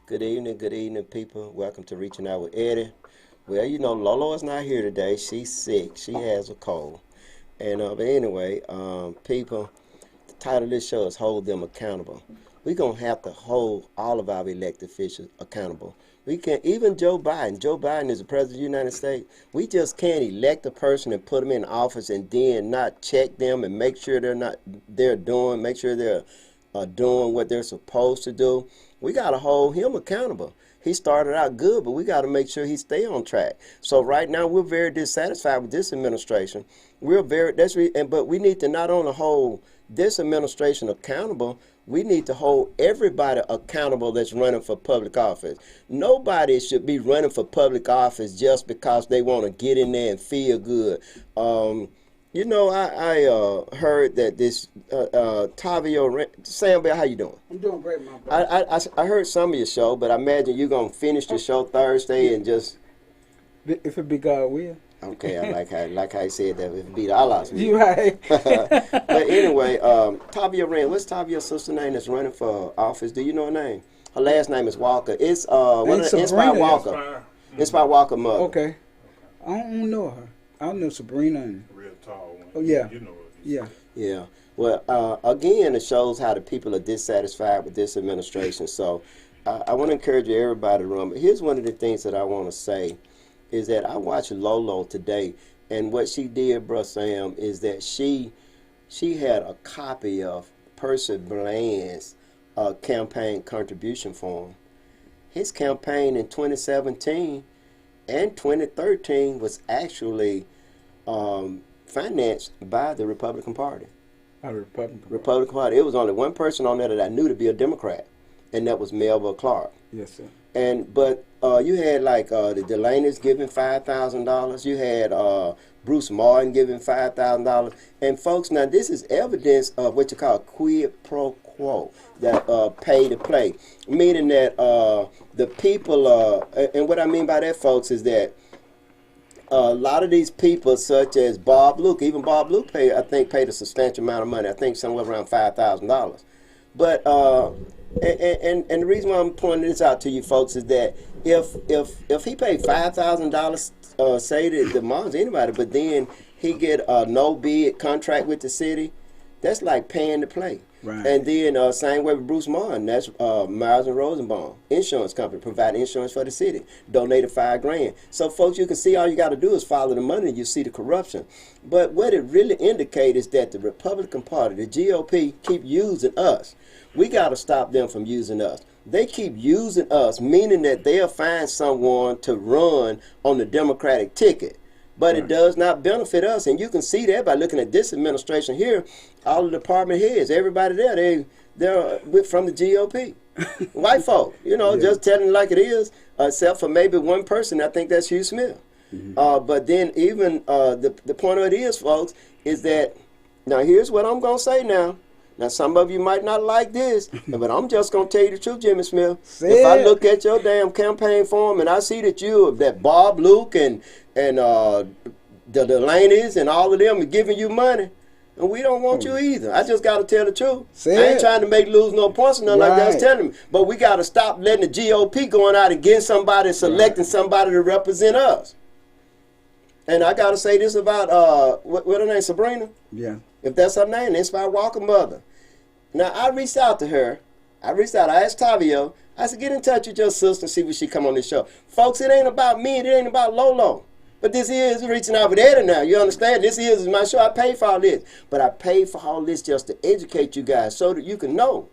Good evening, people. Welcome to Reaching Out with Eddie. Well, Lolo is not here today. She's sick. She has a cold. But anyway, people, the title of this show is Hold Them Accountable. We're going to have to hold all of our elected officials accountable. We can't, even Joe Biden. Joe Biden is the president of the United States. We just can't elect a person and put them in office and then not check them and make sure they're doing what they're supposed to do. We got to hold him accountable. He started out good, but we got to make sure he stay on track. So right now we're very dissatisfied with this administration. But we need to not only hold this administration accountable, we need to hold everybody accountable that's running for public office. Nobody should be running for public office just because they want to get in there and feel good. I heard that this Tavio Sam Bell, how you doing? I'm doing great, my brother. I heard some of your show, but I imagine you're gonna finish the show Thursday and just. If it be God will. Okay, I like how you said that. If it be Allah's will. You right. But anyway, Tavia Rand, what's Tavia's sister name that's running for office? Do you know her name? Her last name is Walker. It's Inspire Walker. Inspire Walker mother. Okay. I don't know her. I know Sabrina and. Real tall one. Oh yeah. You know her. Yeah. Yeah. Well, again, it shows how the people are dissatisfied with this administration. So I want to encourage everybody to run. But here's one of the things that I want to say is that I watched Lolo today, and what she did, Bruh Sam, is that she had a copy of Percy Bland's campaign contribution form. His campaign in 2017 and 2013 was actually financed by the Republican Party. Republican Party. It was only one person on there that I knew to be a Democrat, and that was Melville Clark. Yes, sir. But you had like the Delaney's giving $5,000. You had Bruce Martin giving $5,000. And folks, now this is evidence of what you call quid pro quo, that pay to play, meaning that the people. And what I mean by that, folks, is that a lot of these people, such as Bob Luke, even Bob Luke paid a substantial amount of money. I think somewhere around $5,000. But and the reason why I'm pointing this out to you folks is that if he paid $5,000, say to the Mons, anybody, but then he get a no bid contract with the city, that's like paying to play. Right. And then same way with Bruce Martin, that's Myers and Rosenbaum insurance company, provide insurance for the city, donated $5,000. So folks, you can see all you got to do is follow the money and you see the corruption. But what it really indicates is that the Republican Party, the GOP, keep using us. We got to stop them from using us. They keep using us, meaning that they'll find someone to run on the Democratic ticket. But it does not benefit us. And you can see that by looking at this administration here. All the department heads, everybody there, they're from the GOP. White folk, just telling it like it is, except for maybe one person. I think that's Hugh Smith. Mm-hmm. But then even the point of it is, folks, is that, now here's what I'm going to say now. Now, some of you might not like this, but I'm just going to tell you the truth, Jimmy Smith. If I look at your damn campaign form and I see that Bob Luke and the Delaney's and all of them are giving you money, and we don't want you either. I just got to tell the truth. I ain't trying to lose no points or nothing like that. I was telling me. But we got to stop letting the GOP going out and getting somebody and selecting somebody to represent us. And I got to say this about, what her name, Sabrina? Yeah. If that's her name, Inspire Walker mother. Now, I reached out to her. I asked Tavio. I said, get in touch with your sister and see if she come on this show. Folks, it ain't about me. It ain't about Lolo. But this is Reaching Out with Eddie now. You understand? This is my show. I paid for all this. But I paid for all this just to educate you guys so that you can know.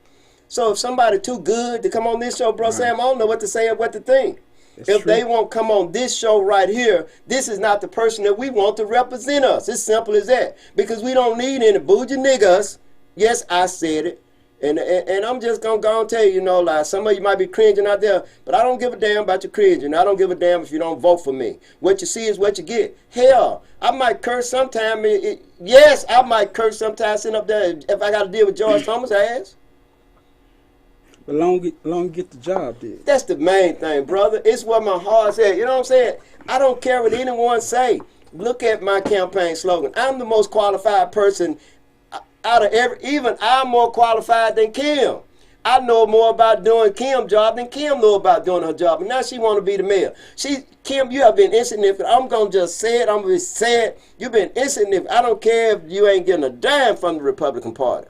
So if somebody too good to come on this show, bro, Sam, I don't know what to say or what to think. If they won't come on this show right here, this is not the person that we want to represent us. It's simple as that. Because we don't need any bougie niggas. Yes, I said it. And I'm just going to go and tell you, like some of you might be cringing out there, but I don't give a damn about your cringing. I don't give a damn if you don't vote for me. What you see is what you get. Hell, I might curse sometime. Yes, I might curse sometime sitting up there if I got to deal with George Thomas' ass. But long get the job did. That's the main thing, brother. It's what my heart said. You know what I'm saying? I don't care what anyone say. Look at my campaign slogan. I'm the most qualified person out of even I'm more qualified than Kim. I know more about doing Kim's job than Kim know about doing her job. And now she want to be the mayor. Kim, you have been insignificant. I'm going to just say it. I'm going to say it. You've been insignificant. I don't care if you ain't getting a dime from the Republican Party.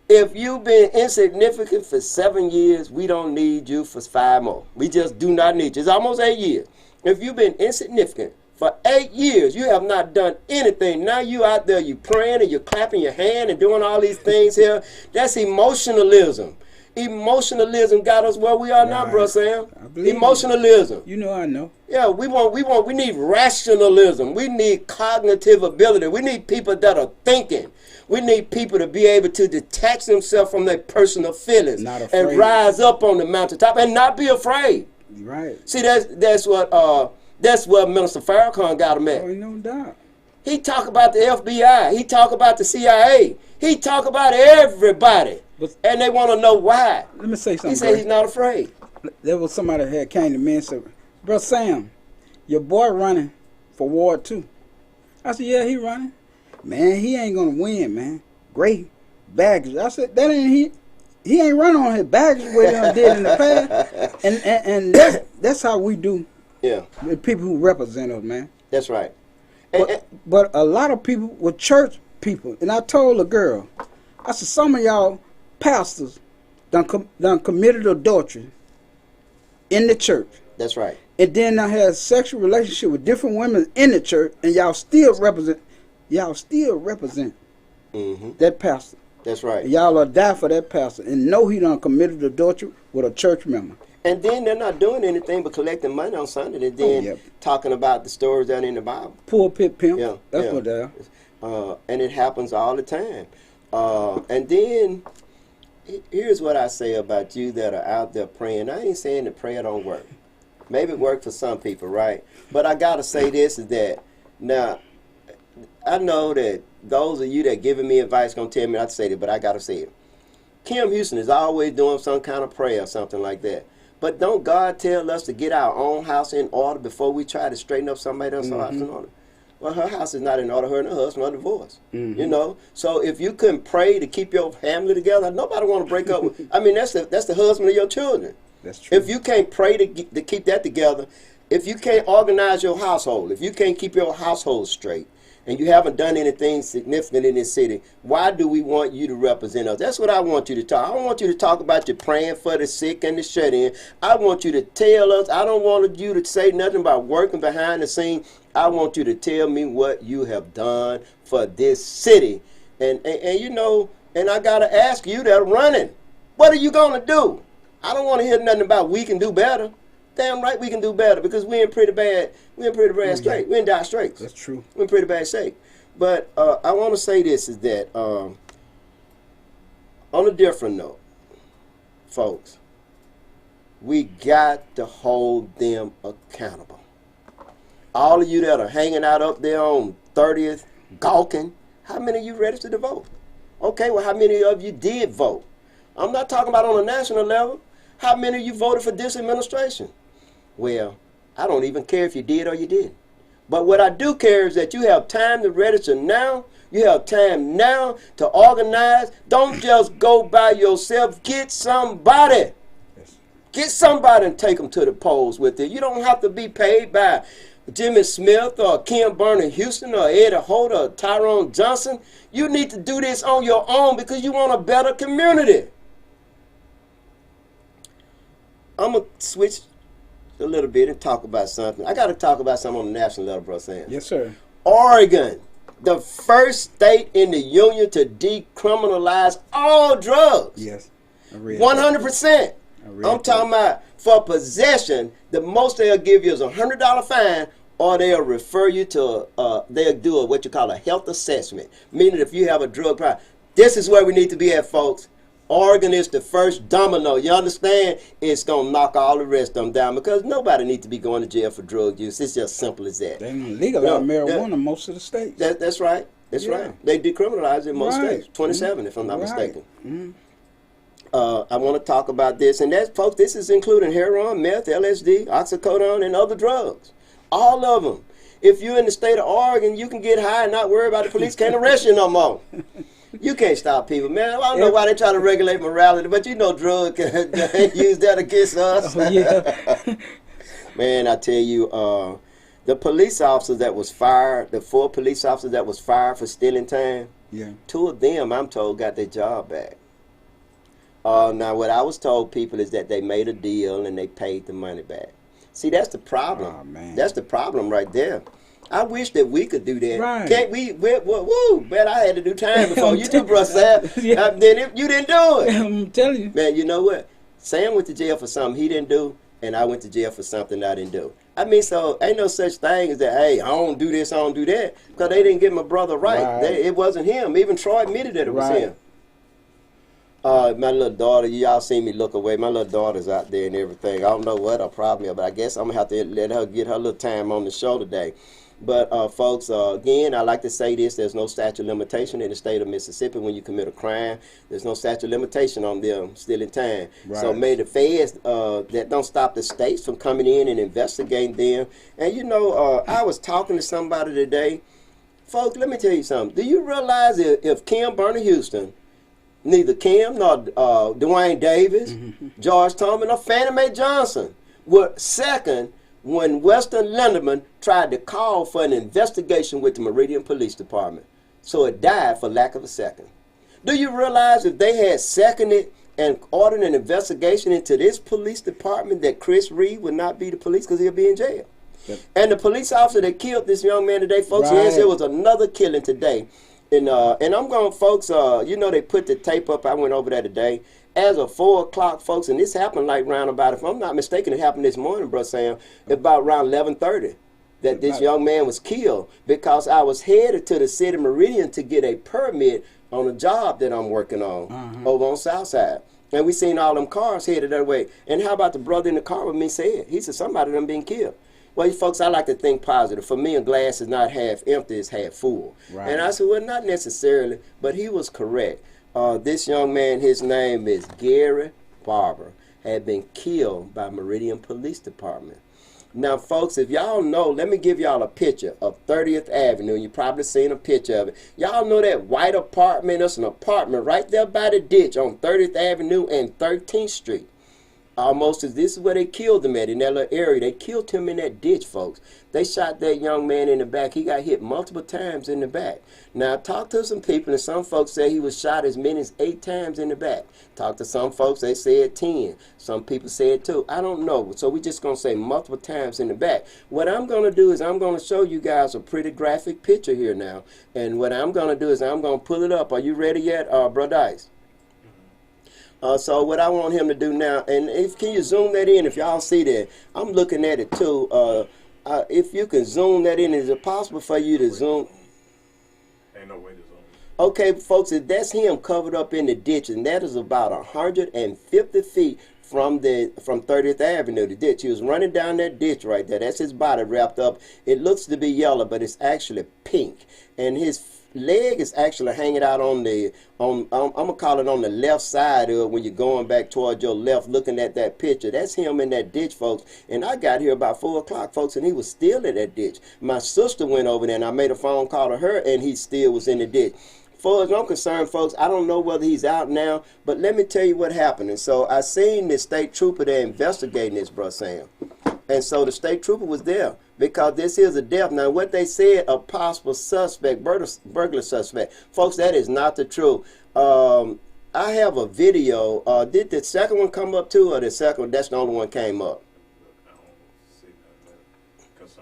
If you've been insignificant for 7 years, we don't need you for 5 more. We just do not need you. It's almost 8 years. If you've been insignificant for 8 years, you have not done anything. Now you out there, you praying and you're clapping your hand and doing all these things here. That's emotionalism. Emotionalism got us where we are now, bro Sam. Emotionalism. You know I know. Yeah, we need rationalism. We need cognitive ability. We need people that are thinking. We need people to be able to detach themselves from their personal feelings and rise up on the mountaintop and not be afraid. Right. See, that's what Minister Farrakhan got him at. Oh, no doubt. He talk about the FBI. He talk about the CIA. He talk about everybody. And they want to know why. Let me say something. He said he's not afraid. There was somebody that came to me and said, "Bro Sam, your boy running for Ward 2." I said, "Yeah, he running. Man, he ain't gonna win, man. Great baggage." I said, "That ain't he. He ain't running on his baggage what he did in the past." And that's how we do. Yeah. The people who represent us, man. That's right. But a lot of people were church people, and I told a girl, I said, some of y'all pastors done committed adultery in the church. That's right. And then I had a sexual relationship with different women in the church, and y'all still represent that pastor. That's right. And y'all are die for that pastor and know he done committed adultery with a church member. And then they're not doing anything but collecting money on Sunday and then talking about the stories that are in the Bible. Pulpit pimp. Yeah, that's what they are. And it happens all the time. And then here's what I say about you that are out there praying. I ain't saying that prayer don't work. Maybe it worked for some people, right? But I got to say this is that, now, I know that those of you that giving me advice going to tell me not to say it, but I got to say it. Kim Houston is always doing some kind of prayer or something like that. But don't God tell us to get our own house in order before we try to straighten up somebody else's house in order? Well, her house is not in order. Her and her husband are divorced. You know, so if you couldn't pray to keep your family together, nobody want to break up. I mean, that's the husband of your children. That's true. If you can't pray to keep that together, if you can't organize your household, if you can't keep your household straight, and you haven't done anything significant in this city, why do we want you to represent us? That's what I want you to talk. I don't want you to talk about you praying for the sick and the shut-in. I want you to tell us. I don't want you to say nothing about working behind the scene. I want you to tell me what you have done for this city. And you know, and I got to ask you that are running, what are you going to do? I don't want to hear nothing about we can do better. Damn right we can do better because we're in pretty bad state. We're in dire straits. That's true. We're in pretty bad shape. But I want to say this is that on a different note, folks, we got to hold them accountable. All of you that are hanging out up there on 30th, gawking, how many of you registered to vote? Okay, well, how many of you did vote? I'm not talking about on a national level. How many of you voted for this administration? Well, I don't even care if you did or you didn't. But what I do care is that you have time to register now. You have time now to organize. Don't just go by yourself. Get somebody. Get somebody and take them to the polls with you. You don't have to be paid by Jimmy Smith or Kim Burnham Houston or Eddie Holt or Tyrone Johnson. You need to do this on your own because you want a better community. I'm going to switch a little bit and talk about something. I got to talk about something on the national level, bro Sam. Yes, sir. Oregon, the first state in the union to decriminalize all drugs. Yes. 100%. I'm talking about for possession, the most they'll give you is a $100 fine, or they'll refer you to, they'll do what you call a health assessment, meaning if you have a drug problem. This is where we need to be at, folks. Oregon is the first domino. You understand? It's going to knock all the rest of them down because nobody needs to be going to jail for drug use. It's just simple as that. They legalize marijuana in most of the states. That's right. That's right. They decriminalize it in most states. 27, if I'm not mistaken. I want to talk about this. And that's, folks, this is including heroin, meth, LSD, oxycodone, and other drugs. All of them. If you're in the state of Oregon, you can get high and not worry about the police can't arrest you no more. You can't stop people, man. I don't know why they try to regulate morality, but you know drugs they use that against us. Oh, yeah. Man, I tell you, the police officers that was fired, the 4 police officers that was fired for stealing time, Yeah. 2 of them, I'm told, got their job back. Now, what I was told people is that they made a deal and they paid the money back. See, that's the problem. Oh, man. That's the problem right there. I wish that we could do that. Right. Can't we? Woo, man, I had to do time before. You too, bro, Sam. Yeah. Then you didn't do it. I'm telling you. Man, you know what? Sam went to jail for something he didn't do, and I went to jail for something I didn't do. I mean, so ain't no such thing as that, hey, I don't do this, I don't do that, because they didn't get my brother right. It wasn't him. Even Troy admitted that it was him. My little daughter, y'all seen me look away. My little daughter's out there and everything. I don't know what her problem is, but I guess I'm going to have to let her get her little time on the show today. But, folks, again, I like to say this. There's no statute of limitation in the state of Mississippi when you commit a crime. There's no statute of limitation on them stealing time. Right. So may the feds that don't stop the states from coming in and investigating them. And, you know, I was talking to somebody today. Folks, let me tell you something. Do you realize if Kim Bernie Houston, neither Kim nor Dwayne Davis, George Thomas, nor Fannie Mae Johnson were second when Western Linderman tried to call for an investigation with the Meridian Police Department. So it died for lack of a second. Do you realize if they had seconded and ordered an investigation into this police department that Chris Reed would not be the police because he'll be in jail? Yep. And the police officer that killed this young man today, folks, yes, there was another killing today. And I'm going, folks, you know, they put the tape up. I went over there today. As of 4 o'clock, folks, and this happened like round about, if I'm not mistaken, it happened this morning, Bro Sam, about around 11:30, that this young man was killed because I was headed to the city of Meridian to get a permit on a job that I'm working on over on Southside. And we seen all them cars headed that way. And how about the brother in the car with me said? He said somebody done been killed. Well, folks, I like to think positive. For me, a glass is not half empty, it's half full. Right. And I said, well, not necessarily, but he was correct. This young man, his name is Gary Barber, had been killed by Meridian Police Department. Now, folks, if y'all know, let me give y'all a picture of 30th Avenue. You probably seen a picture of it. Y'all know that white apartment? It's an apartment right there by the ditch on 30th Avenue and 13th Street. Almost as this is where they killed him at, in that little area. They killed him in that ditch, folks. They shot that young man in the back. He got hit multiple times in the back. Now, I talked to some people, and some folks say he was shot as many as 8 times in the back. Talked to some folks, they said 10. Some people said 2. I don't know. So we're just going to say multiple times in the back. What I'm going to do is I'm going to show you guys a pretty graphic picture here now. And what I'm going to do is I'm going to pull it up. Are you ready yet, Bro Dice? So what I want him to do now, and can you zoom that in if y'all see that? I'm looking at it too. If you can zoom that in, is it possible for you to zoom? Ain't no way to zoom. Okay, folks, if that's him covered up in the ditch, and that is about 150 feet from 30th Avenue, the ditch. He was running down that ditch right there. That's his body wrapped up. It looks to be yellow, but it's actually pink. And his leg is actually hanging out on the, I'm going to call it on the left side of when you're going back toward your left looking at that picture. That's him in that ditch, folks. And I got here about 4 o'clock, folks, and he was still in that ditch. My sister went over there, and I made a phone call to her, and he still was in the ditch. As far as I'm concerned, folks, I don't know whether he's out now, but let me tell you what happened. And so I seen the state trooper there investigating this, Bro Sam. And so the state trooper was there because this is a death. Now, what they said, a possible suspect, burglar suspect. Folks, that is not the truth. I have a video. Did the second one come up too, or the second one, that's the only one came up?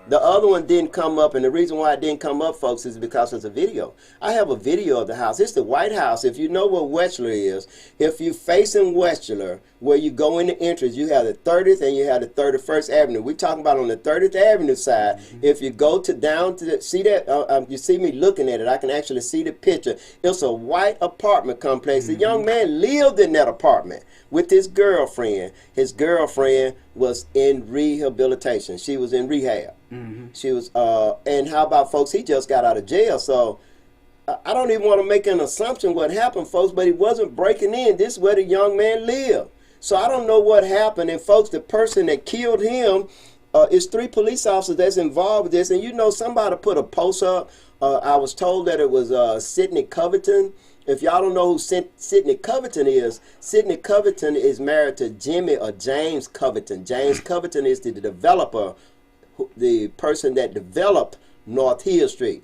The other one didn't come up, and the reason why it didn't come up, folks, is because it's a video. I have a video of the house. It's the White House. If you know where Wetzler is, if you're facing Wetzler, where you go in the entrance, you have the 30th and you have the 31st Avenue. We're talking about on the 30th Avenue side. If you go to down to the, see that, you see me looking at it, I can actually see the picture. It's a white apartment complex. The young man lived in that apartment with his girlfriend. His girlfriend was in rehabilitation. She was in rehab. She was, and how about, folks, he just got out of jail. So I don't even want to make an assumption what happened, folks, but he wasn't breaking in. This is where the young man lived. So I don't know what happened. And folks, the person that killed him is 3 police officers that's involved with this. And you know, somebody put a post up. I was told that it was Sidney Covington If y'all don't know who Sidney Covington is married to Jimmy or James Covington. James Covington is the developer, the person that developed North Hill Street.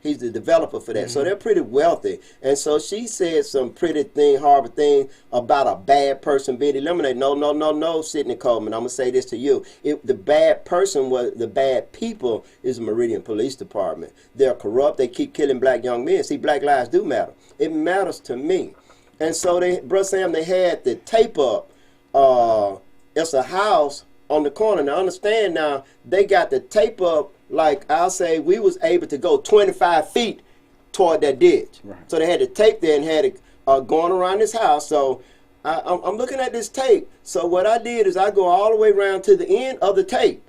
He's the developer for that. So they're pretty wealthy. And so she said some pretty horrible thing about a bad person being eliminated. No, Sidney Coleman. I'm going to say this to you. The bad person the bad people is the Meridian Police Department. They're corrupt. They keep killing black young men. See, black lives do matter. It matters to me. And so Brother Sam, they had the tape up. It's a house on the corner. Now, understand now, they got the tape up. Like I'll say, we was able to go 25 feet toward that ditch. Right. So they had the tape there and had it going around this house. So I'm looking at this tape. So what I did is I go all the way around to the end of the tape.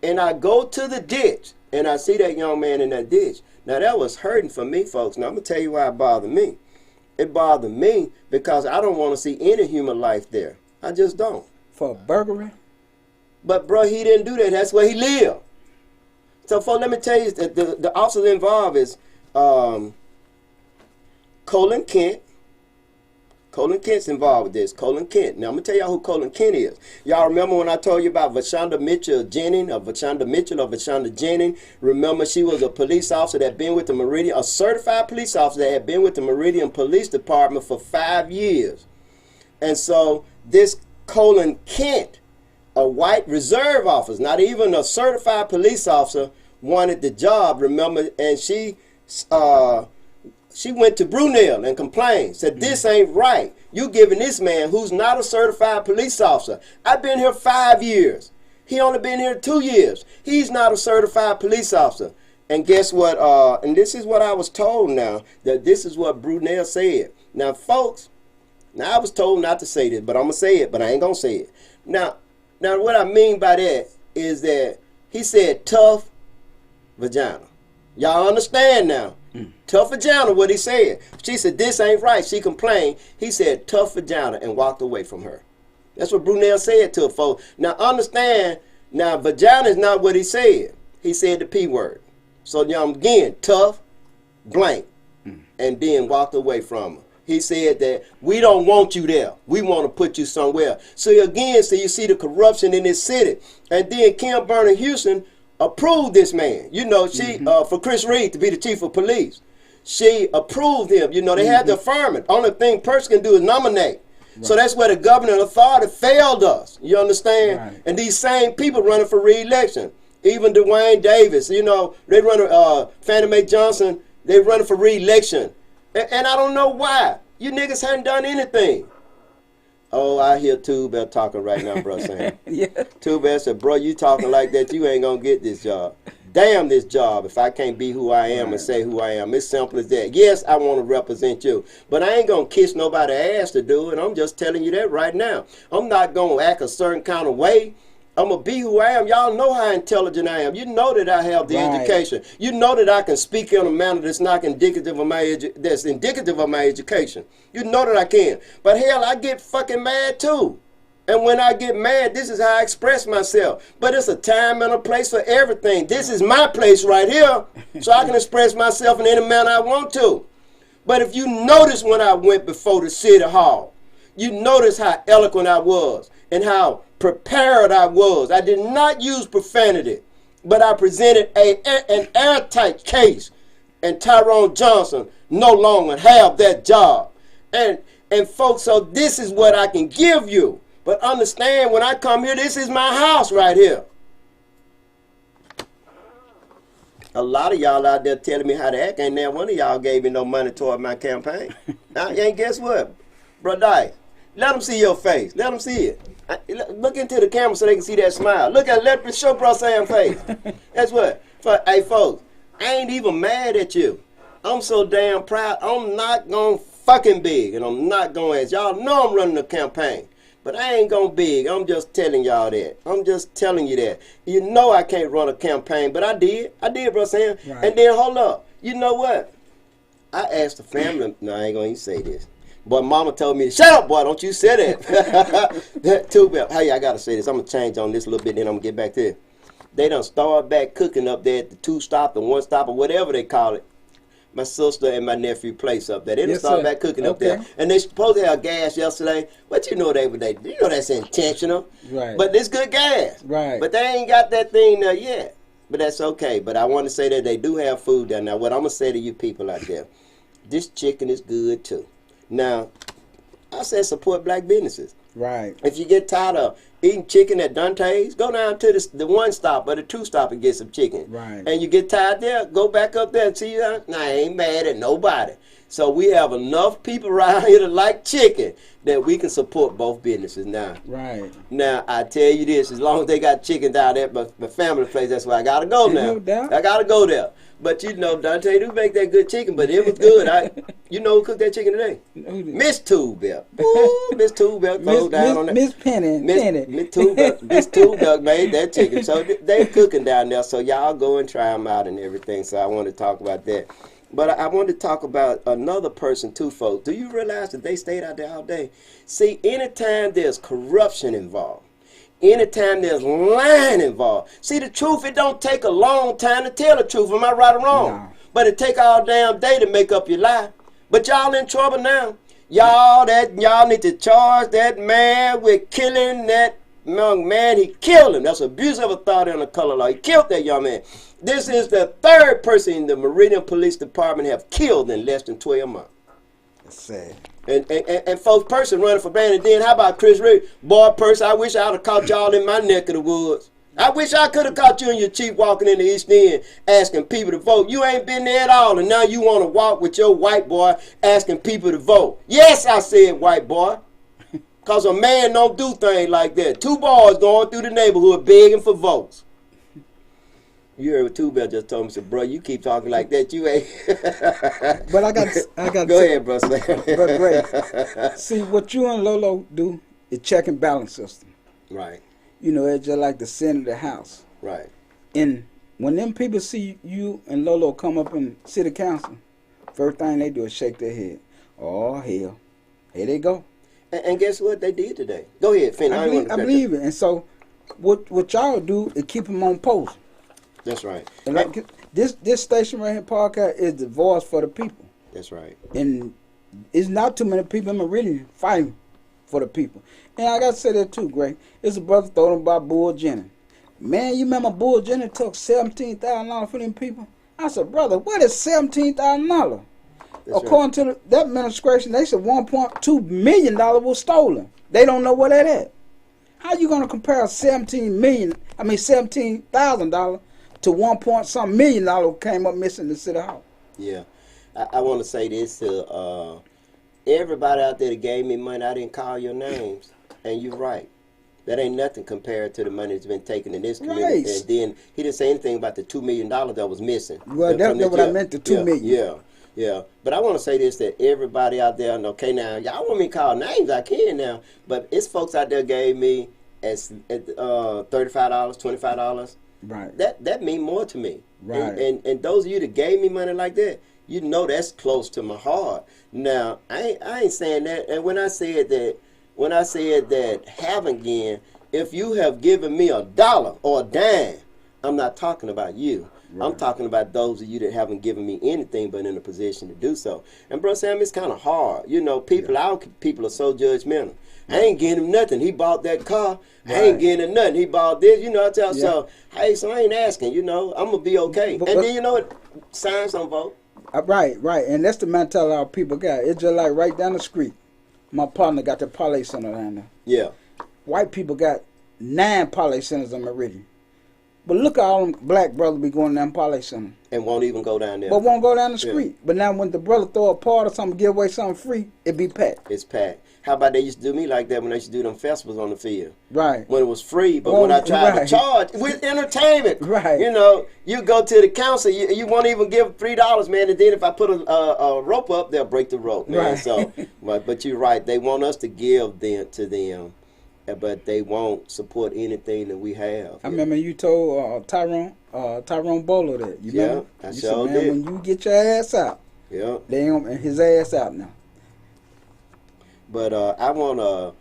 And I go to the ditch. And I see that young man in that ditch. Now that was hurting for me, folks. Now I'm going to tell you why it bothered me. It bothered me because I don't want to see any human life there. I just don't. For burglary? But bro, he didn't do that. That's where he lived. So, folks, let me tell you, the officers involved is Colin Kent. Colin Kent's involved with this. Colin Kent. Now, I'm going to tell y'all who Colin Kent is. Y'all remember when I told you about Vashonda Mitchell Jennings? Remember, she was a police officer that had been with the Meridian, a certified police officer that had been with the Meridian Police Department for 5 years. And so, this Colin Kent, a white reserve officer, not even a certified police officer, wanted the job, remember, and she went to Brunel and complained, said, this ain't right. You giving this man who's not a certified police officer. I've been here 5 years. He only been here 2 years. He's not a certified police officer. And guess what? And this is what I was told now, that this is what Brunel said. Now, folks, now I was told not to say this, but I'm going to say it, but I ain't going to say it. Now, what I mean by that is that he said tough vagina. Y'all understand now? Tough vagina, what he said. She said, this ain't right. She complained. He said tough vagina and walked away from her. That's what Brunel said to her, folks. Now, understand, now, vagina is not what he said. He said the P word. So, now, again, tough, blank, and then walked away from her. He said that we don't want you there. We want to put you somewhere. So again, so you see the corruption in this city. And then Kim Burner Houston approved this man. You know, she for Chris Reed to be the chief of police. She approved him. You know, they had to affirm it. Only thing person can do is nominate. Right. So that's where the governing authority failed us. You understand? Right. And these same people running for re-election. Even Dwayne Davis, you know, they run Fannie Mae Johnson, they running for re-election. And I don't know why. You niggas hadn't done anything. Oh, I hear Tube Bell talking right now, bro, Sam. Yeah. Tube Bell said, bro, you talking like that, you ain't going to get this job. Damn this job if I can't be who I am and say who I am. It's simple as that. Yes, I want to represent you. But I ain't going to kiss nobody's ass to do it. I'm just telling you that right now. I'm not going to act a certain kind of way. I'm going to be who I am. Y'all know how intelligent I am. You know that I have the education. You know that I can speak in a manner that's not indicative of my education. You know that I can. But hell, I get fucking mad too. And when I get mad, this is how I express myself. But it's a time and a place for everything. This is my place right here, so I can express myself in any manner I want to. But if you notice when I went before the city hall, you notice how eloquent I was and how prepared I was. I did not use profanity, but I presented an airtight case. And Tyrone Johnson no longer have that job. And folks, so this is what I can give you. But understand, when I come here, this is my house right here. A lot of y'all out there telling me how to act, and now one of y'all gave me no money toward my campaign. And guess what? Brother, let them see your face. Let them see it. Look into the camera so they can see that smile. Let me show Bro Sam's face. That's what. Hey, folks, I ain't even mad at you. I'm so damn proud. I'm not going fucking big, and I'm not going as y'all know I'm running a campaign. But I ain't going big. I'm just telling y'all that. I'm just telling you that. You know I can't run a campaign, but I did. I did, Bro Sam. Right. And then, hold up. You know what? I asked the family. No, I ain't going to say this. But mama told me, shut up, boy, don't you say that. Too bad. Hey, I got to say this. I'm going to change on this a little bit, then I'm going to get back to it. They done started back cooking up there at the 2-stop, the 1-stop, or whatever they call it. my sister and my nephew place up there. They done Yes, started sir. back cooking up there. Okay. And they supposed to have gas yesterday, but you know that's intentional. Right. But it's good gas. Right. But they ain't got that thing there yet. But that's okay. But I want to say that they do have food there. Now, what I'm going to say to you people out there, this chicken is good too. Now, I said support black businesses. Right. If you get tired of eating chicken at Dante's, go down to the one stop or the two stop and get some chicken. Right. And you get tired there, go back up there and see you. Nah, I ain't mad at nobody. So we have enough people around here that like chicken that we can support both businesses now. Right. Now, I tell you this, as long as they got chicken down there, but my family place, that's where I got to go now. No doubt. I got to go there. But you know, Dante do make that good chicken, but it was good. You know who cooked that chicken today? Miss Tubel. Ooh, Miss Tubel closed down on that. Miss Penny. Miss Tubel made that chicken. So they cooking down there. So y'all go and try them out and everything. So I want to talk about that. But I want to talk about another person too, folks. Do you realize that they stayed out there all day? See, anytime there's corruption involved, anytime there's lying involved. See, the truth, it don't take a long time to tell the truth. Am I right or wrong? No. But it take all damn day to make up your lie. But y'all in trouble now. Y'all need to charge that man with killing that young man. He killed him. That's abuse of authority under color law. He killed that young man. This is the third person in the Meridian Police Department have killed in less than 12 months. That's sad. And folks, person running for Brandon. Then how about Chris Reed? Boy, person, I wish I would have caught y'all in my neck of the woods. I wish I could have caught you and your chief walking in the East End asking people to vote. You ain't been there at all, and now you want to walk with your white boy asking people to vote. Yes, I said white boy. Because a man don't do things like that. Two boys going through the neighborhood begging for votes. You heard what Two Bell just told me. Said, bro, you keep talking like that, you ain't. But I got. Go ahead, bro. But great. See, what you and Lolo do is check and balance system. Right. You know, it's just like the Senate of the House. Right. And when them people see you and Lolo come up in city council, first thing they do is shake their head. Oh, hell. Here they go. And guess what they did today? Go ahead, Finn. I believe it. And so what y'all do is keep them on post. That's right. And like this station right here, podcast, is the voice for the people. That's right. And it's not too many people in Meridian fighting for the people. And I got to say that too, Greg. It's a brother told him about Bull Jennings. Man, you remember Bull Jennings took $17,000 for them people? I said, brother, what is $17,000? According to that administration, they said $1.2 million was stolen. They don't know where that at. How you gonna compare $17,000 to $1 million came up missing in the city hall? Yeah, I want to say this to everybody out there that gave me money. I didn't call your names, and you're right. That ain't nothing compared to the money that's been taken in this community. Right. And then he didn't say anything about the $2 million that was missing. Well, that's what I meant. The $2 million. Yeah. But I want to say this to everybody out there. And okay, now y'all want me to call names? I can now. But it's folks out there gave me at $35, $25. Right. That mean more to me. Right. And those of you that gave me money like that, you know that's close to my heart. Now I ain't saying that. And when I said that have again, if you have given me $1 or a dime, I'm not talking about you. Right. I'm talking about those of you that haven't given me anything but in a position to do so. And bro Sam, it's kind of hard. You know, our people are so judgmental. I ain't getting him nothing. He bought that car. Right. I ain't getting him nothing. He bought this. You know, I tell so, hey, so I ain't asking, you know, I'm going to be okay. And then, you know what? Sign some vote. Right. And that's the mentality our people got. It's just like right down the street. My partner got the parlay center down there. Yeah. White people got 9 parlay centers in Meridian. But look at all them black brothers be going down parlay center. And won't even go down there. But won't go down the street. Yeah. But now when the brother throw a party or something, give away something free, it be packed. It's packed. How about they used to do me like that when they used to do them festivals on the field? Right. When it was free, but when I tried to charge with entertainment, right? You know, you go to the council, you won't even give $3, man, and then if I put a rope up, they'll break the rope, man. Right. So, but you're right. They want us to give to them, but they won't support anything that we have. I remember you told Tyrone Bowler that. You remember? I sure did. When you get your ass out, they his ass out now. But I want to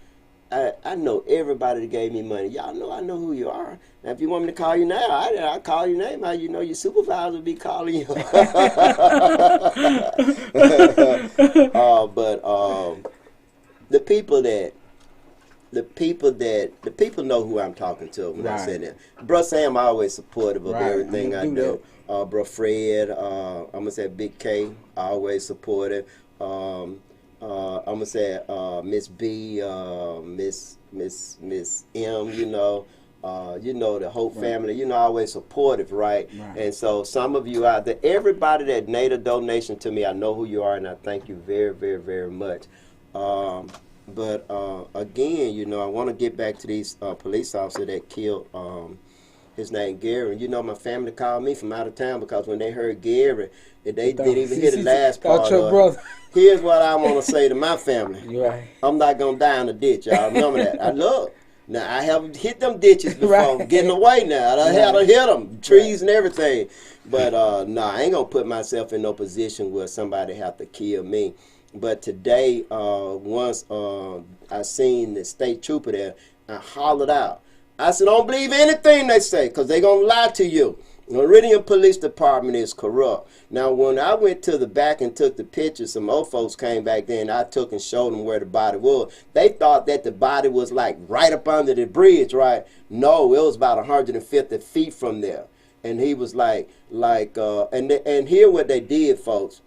I know everybody that gave me money. Y'all know I know who you are. Now, if you want me to call you now, I call your name. How you know your supervisor will be calling you? But the people know who I'm talking to when I say that. Bro Sam always supportive of everything I do. Bro Fred, I'm gonna say Big K, always supportive. I'm gonna say Miss B, Miss M, the whole family, always supportive, right? And so some of you out there, everybody that made a donation to me, I know who you are, and I thank you very, very, very much. But again, I want to get back to these police officer that killed his name Gary. My family called me from out of town because when they heard Gary, they didn't even hear the last part of it. Here's what I want to say to my family. Right. I'm not going to die in a ditch, y'all. Remember that. I love. Now, I haven't hit them ditches before. I'm getting away now. I had to hit them, trees and everything. But, I ain't going to put myself in no position where somebody have to kill me. But today, once I seen the state trooper there, I hollered out. I said, don't believe anything they say, because they going to lie to you. The Meridian Police Department is corrupt. Now, when I went to the back and took the pictures, some old folks came back there, and I took and showed them where the body was. They thought that the body was, like, right up under the bridge, right? No, it was about 150 feet from there. And he was and hear what they did, folks.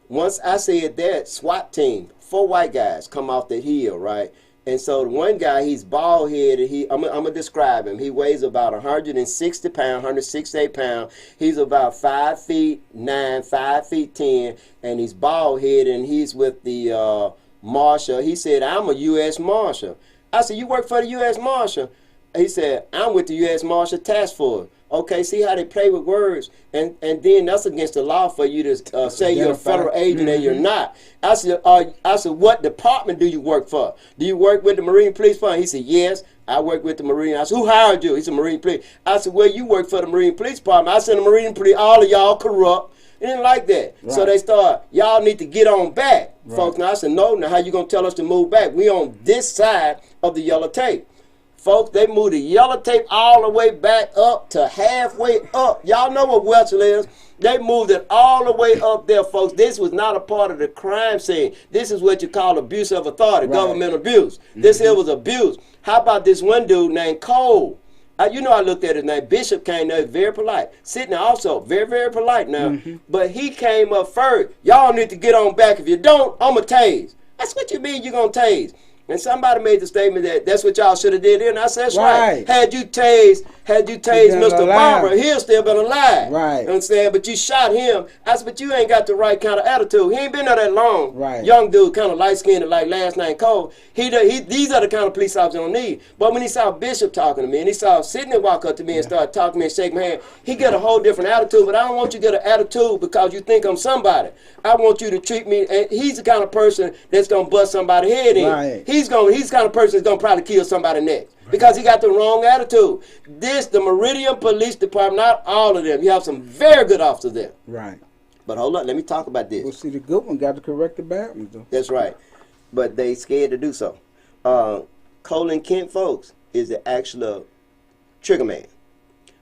Once I said that, SWAT team, 4 white guys come off the hill, right? And so the one guy, he's bald-headed. I'm going to describe him. He weighs about 160 pounds, 168 pounds. He's about 5'9", 5'10", and he's bald-headed, and he's with the Marshal. He said, I'm a U.S. Marshal. I said, you work for the U.S. Marshal? He said, I'm with the U.S. Marshal Task Force. Okay, see how they play with words? And then that's against the law for you to say you're a federal agent and you're not. I said, what department do you work for? Do you work with the Marine Police Fund? He said, yes, I work with the Marine. I said, who hired you? He said, Marine Police. I said, well, you work for the Marine Police Department. I said, the Marine Police, all of y'all corrupt. They didn't like that. Right. So they started, y'all need to get on back, folks. Now I said, no, now how you going to tell us to move back? We on this side of the yellow tape. Folks, they moved the yellow tape all the way back up to halfway up. Y'all know what Wetzel is. They moved it all the way up there, folks. This was not a part of the crime scene. This is what you call abuse of authority, government abuse. This here was abuse. How about this one dude named Cole? I looked at his name. Bishop came there, very polite. Sitting there also, very, very polite now. But he came up first. Y'all need to get on back. If you don't, I'm going to tase. That's what you mean you're going to tase. And somebody made the statement that that's what y'all should have did. And I said, that's right. Had you tased Mr. Barber, he'll still been alive. Right. You understand? But you shot him. I said, but you ain't got the right kind of attitude. He ain't been there that long. Right. Young dude, kind of light-skinned, like last name Cole. These are the kind of police officers don't need. But when he saw Bishop talking to me, and he saw Sidney walk up to me and start talking to me and shake my hand, he get a whole different attitude. But I don't want you to get an attitude because you think I'm somebody. I want you to treat me, and he's the kind of person that's going to bust somebody's head in. Right. He's the kind of person that's going to probably kill somebody next. Because he got the wrong attitude. The Meridian Police Department, not all of them. You have some very good officers there. Right. But hold on, let me talk about this. Well, see, the good one got to correct the bad ones, though. That's right. But they scared to do so. Colin Kent, folks, is the actual trigger man.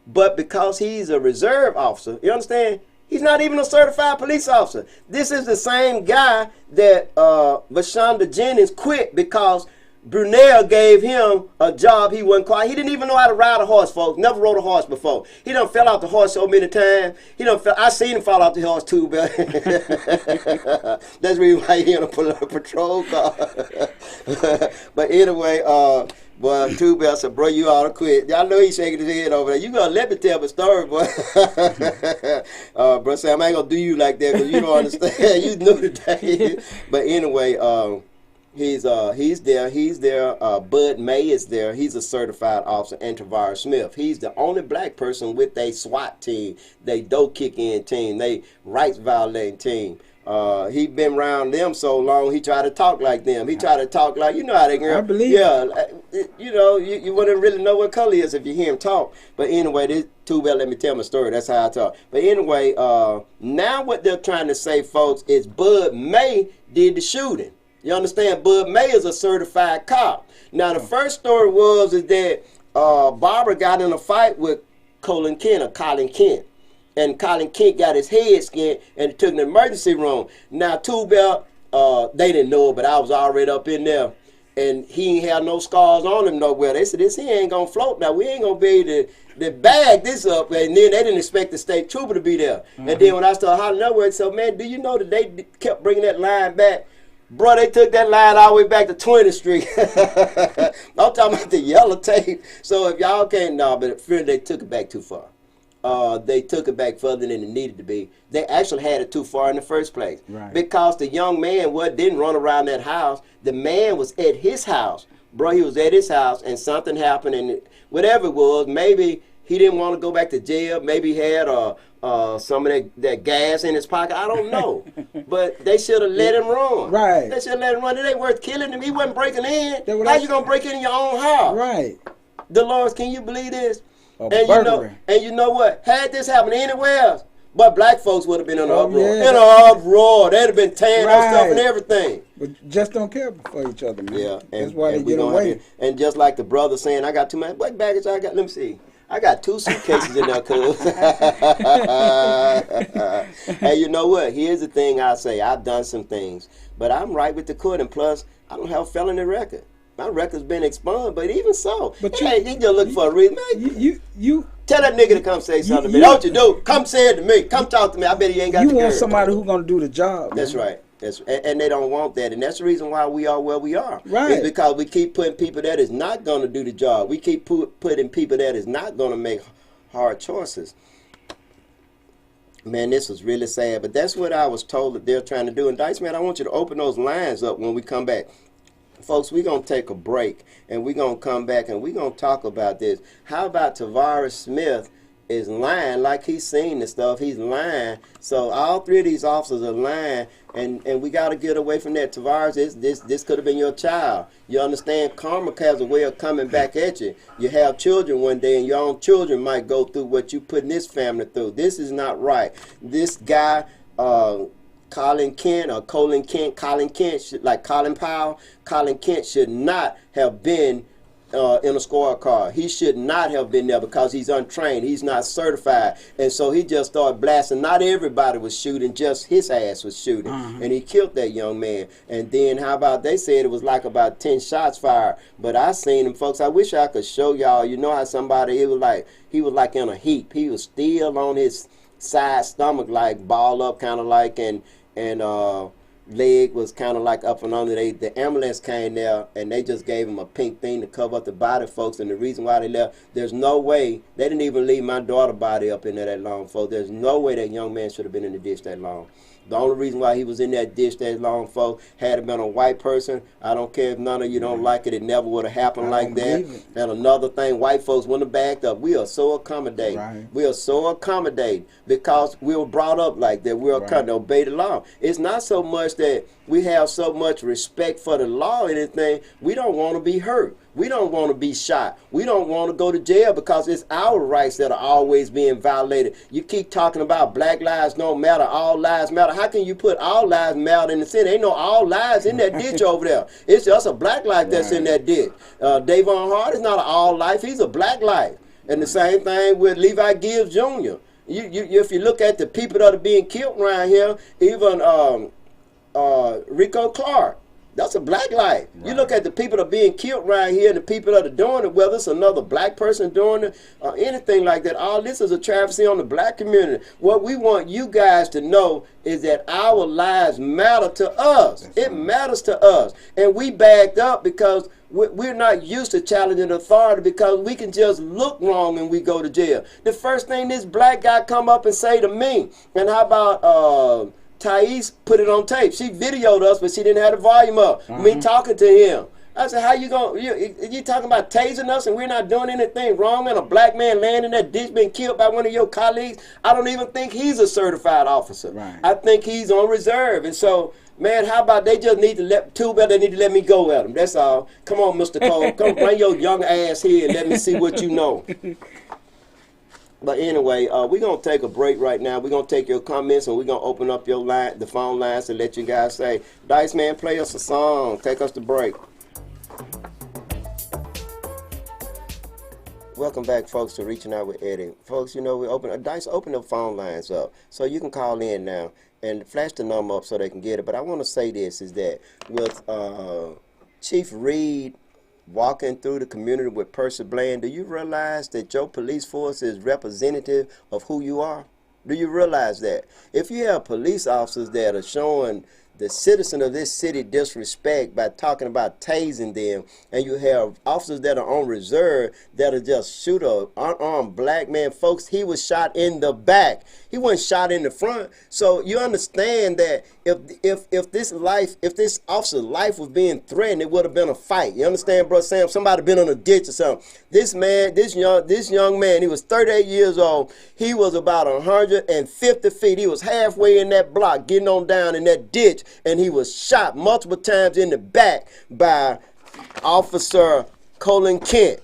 But because he's a reserve officer, you understand? He's not even a certified police officer. This is the same guy that Vashonda Jennings quit because Brunel gave him a job he wasn't quite. He didn't even know how to ride a horse, folks. Never rode a horse before. He done fell off the horse so many times. I seen him fall off the horse too, but that's the reason why he in a patrol car. But anyway, boy, Two Bell said, bro, you ought to quit. Y'all know he's shaking his head over there. You gonna let me tell my story, boy. Bro Sam, I ain't gonna do you like that because you don't understand. You new today. But anyway, he's there. Bud May is there. He's a certified officer. And Tavares Smith. He's the only black person with a SWAT team. They dope kicking team. They rights violating team. He been around them so long. He tried to talk like them. He tried to talk like how they. I believe. Yeah, you wouldn't really know what color he is if you hear him talk. But anyway, this too bad. Let me tell my story. That's how I talk. But anyway, now what they're trying to say, folks, is Bud May did the shooting. You understand? Bud May is a certified cop. Now, the first story is that Barbara got in a fight with Colin Kent. And Colin Kent got his head skinned and took an emergency room. Now, Two Belt, they didn't know it, but I was already up in there. And he ain't had no scars on him nowhere. They said, he ain't going to float now. We ain't going to be able to bag this up. And then they didn't expect the state trooper to be there. And then when I started hollering nowhere, so, man, do you know that they kept bringing that line back? Bro, they took that line all the way back to 20th Street. I'm talking about the yellow tape. So if y'all can't, but they took it back too far. They took it back further than it needed to be. They actually had it too far in the first place. Right. Because the young man didn't run around that house. The man was at his house. Bro, he was at his house and something happened, and whatever it was, maybe he didn't want to go back to jail. Maybe he had some of that gas in his pocket. I don't know. But they should have let him run. Right. They should have let him run. It ain't worth killing him. He wasn't breaking in. How you going to break in your own house? Right. Dolores, can you believe this? And you know what? Had this happened anywhere else, but black folks would have been in an uproar. Yeah. In an uproar. They'd have been tearing up stuff and everything. But just don't care for each other, man. Yeah. That's why they get away. And just like the brother saying, I got too much. What baggage I got? Let me see. I got 2 suitcases in there, cuz. Hey, you know what? Here's the thing I say. I've done some things, but I'm right with the court, and plus, I don't have a felony record. My record's been expunged, but even so, but he just looking for a reason. Man, you tell that nigga to come say something to me. Don't you do? Come say it to me. Come talk to me. I bet he ain't got the You want girl. somebody who's gonna do the job. That's man. right. And they don't want that, and that's the reason why we are where we are. Right. It's because we keep putting people that is not going to do the job. We keep putting people that is not going to make hard choices. Man, this was really sad, but that's what I was told that they're trying to do. And Dice, man, I want you to open those lines up when we come back. Folks, we're going to take a break, and we're going to come back, and we're going to talk about this. How about Tavares Smith is lying like he's seen the stuff? He's lying. So all 3 of these officers are lying, and we got to get away from that. Tavares, this could have been your child. You understand? Karma has a way of coming back at you. You have children one day, and your own children might go through what you putting this family through. This is not right. This guy, Colin Kent, like Colin Powell, Colin Kent should not have been in a squad car. He should not have been there because he's untrained. He's not certified. And so he just started blasting. Not everybody was shooting, just his ass was shooting. And he killed that young man. And then how about they said it was like about 10 shots fired. But I seen him, folks. I wish I could show y'all. You know how somebody, he was like in a heap. He was still on his side stomach, like ball up, kind of like, and leg was kind of like up and under. The ambulance came there, and they just gave him a pink thing to cover up the body, folks. And the reason why they left, there's no way, they didn't even leave my daughter's body up in there that long, folks. There's no way that young man should have been in the ditch that long. The only reason why he was in that ditch that long, folks, had it been a white person, I don't care if none of you don't like it, it never would have happened like that. And another thing, white folks wouldn't have backed up. We are so accommodating. Right. We are so accommodating because we were brought up like that. We are trying to obey the law. It's not so much that we have so much respect for the law or anything. We don't want to be hurt. We don't want to be shot. We don't want to go to jail because it's our rights that are always being violated. You keep talking about black lives don't matter, all lives matter. How can you put all lives matter in the city? Ain't no all lives in that ditch over there. It's just a black life that's in that ditch. Davon Hart is not an all life. He's a black life. And the same thing with Levi Gibbs Jr. If you look at the people that are being killed around here, even Rico Clark, that's a black life. Right. You look at the people that are being killed right here and the people that are doing it, whether it's another black person doing it or anything like that, all this is a travesty on the black community. What we want you guys to know is that our lives matter to us. It matters to us. And we backed up because we're not used to challenging authority because we can just look wrong and we go to jail. The first thing this black guy come up and say to me, and how about Thais put it on tape. She videoed us, but she didn't have the volume up. Me talking to him. I said, how you going, you talking about tasing us and we're not doing anything wrong and a black man laying in that ditch being killed by one of your colleagues? I don't even think he's a certified officer. Right. I think he's on reserve. And so, man, how about they just need to they need to let me go at him. That's all. Come on, Mr. Cole. Come bring your young ass here and let me see what you know. But anyway, we're going to take a break right now. We're going to take your comments and we're going to open up the phone lines and let you guys say, Dice Man, play us a song. Take us to break. Welcome back, folks, to Reaching Out with Eddie. Folks, you know, Dice open the phone lines up, so you can call in now and flash the number up so they can get it. But I want to say this, is that with Chief Reed walking through the community with Percy Bland, do you realize that your police force is representative of who you are? Do you realize that? If you have police officers that are showing the citizen of this city disrespect by talking about tasing them, and you have officers that are on reserve that'll just shoot a unarmed black man. Folks, he was shot in the back. He wasn't shot in the front. So you understand that if this officer's life was being threatened, it would have been a fight. You understand, bro Sam? Somebody been in a ditch or something. This young man, he was 38 years old. He was about 150 feet. He was halfway in that block, getting on down in that ditch, and he was shot multiple times in the back by Officer Colin Kent.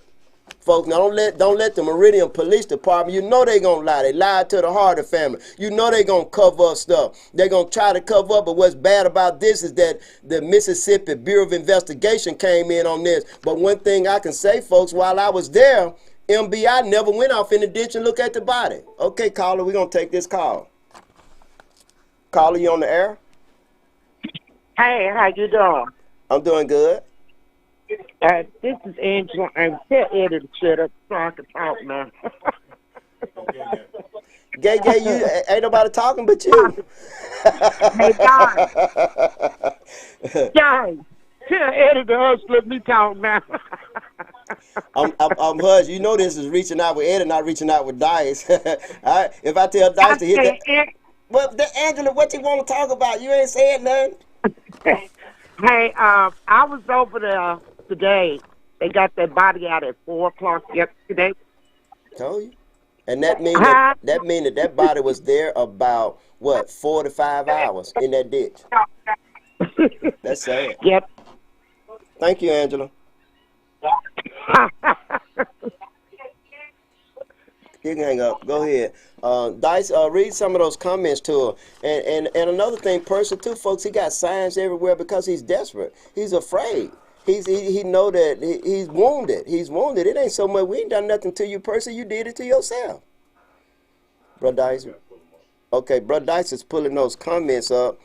Folks, now don't let the Meridian Police Department, you know they gonna lie. They lied to the Harder family. You know they gonna cover up stuff. They gonna try to cover up, but what's bad about this is that the Mississippi Bureau of Investigation came in on this. But one thing I can say, folks, while I was there, MBI never went off in the ditch and looked at the body. Okay, caller, we're gonna take this call. Caller, you on the air? Hey, how you doing? I'm doing good. This is Angela, and tell Eddie to shut up so I can talk now. Gay, you ain't nobody talking but you. Hey, guys. Guys, tell Eddie to hush, let me talk now. I'm hush. You know this is Reaching Out with Eddie, not Reaching Out with Dice. All right? If I tell Dice to hit that... Well, Angela, what you want to talk about? You ain't saying nothing. Hey, I was over there today. They got that body out at 4 o'clock yesterday. Told you. And that mean that body was there about, what, 4 to 5 hours in that ditch. That's sad. Yep. Thank you, Angela. You can hang up. Go ahead. Dice, read some of those comments to her. And another thing, Percy, too, folks, he got signs everywhere because he's desperate. He's afraid. He know that he's wounded. He's wounded. It ain't so much. We ain't done nothing to you, Percy. You did it to yourself. Bro Dice. Okay, Bro Dice is pulling those comments up.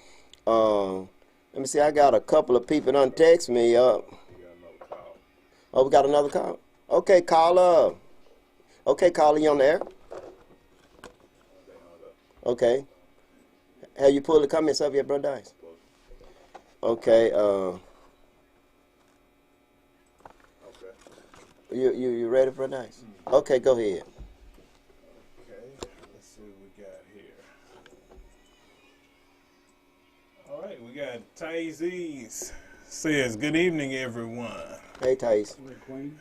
Let me see. I got a couple of people done text me up. Oh, we got another call? Okay, caller. Okay, caller, you on the air? Okay. Have you pulled the comments up yet, Bro Dice? Okay, You ready, Bro Dice? Okay, go ahead. Okay, let's see what we got here. All right, we got Taizes says, good evening, everyone. Hey, Thais. Queen.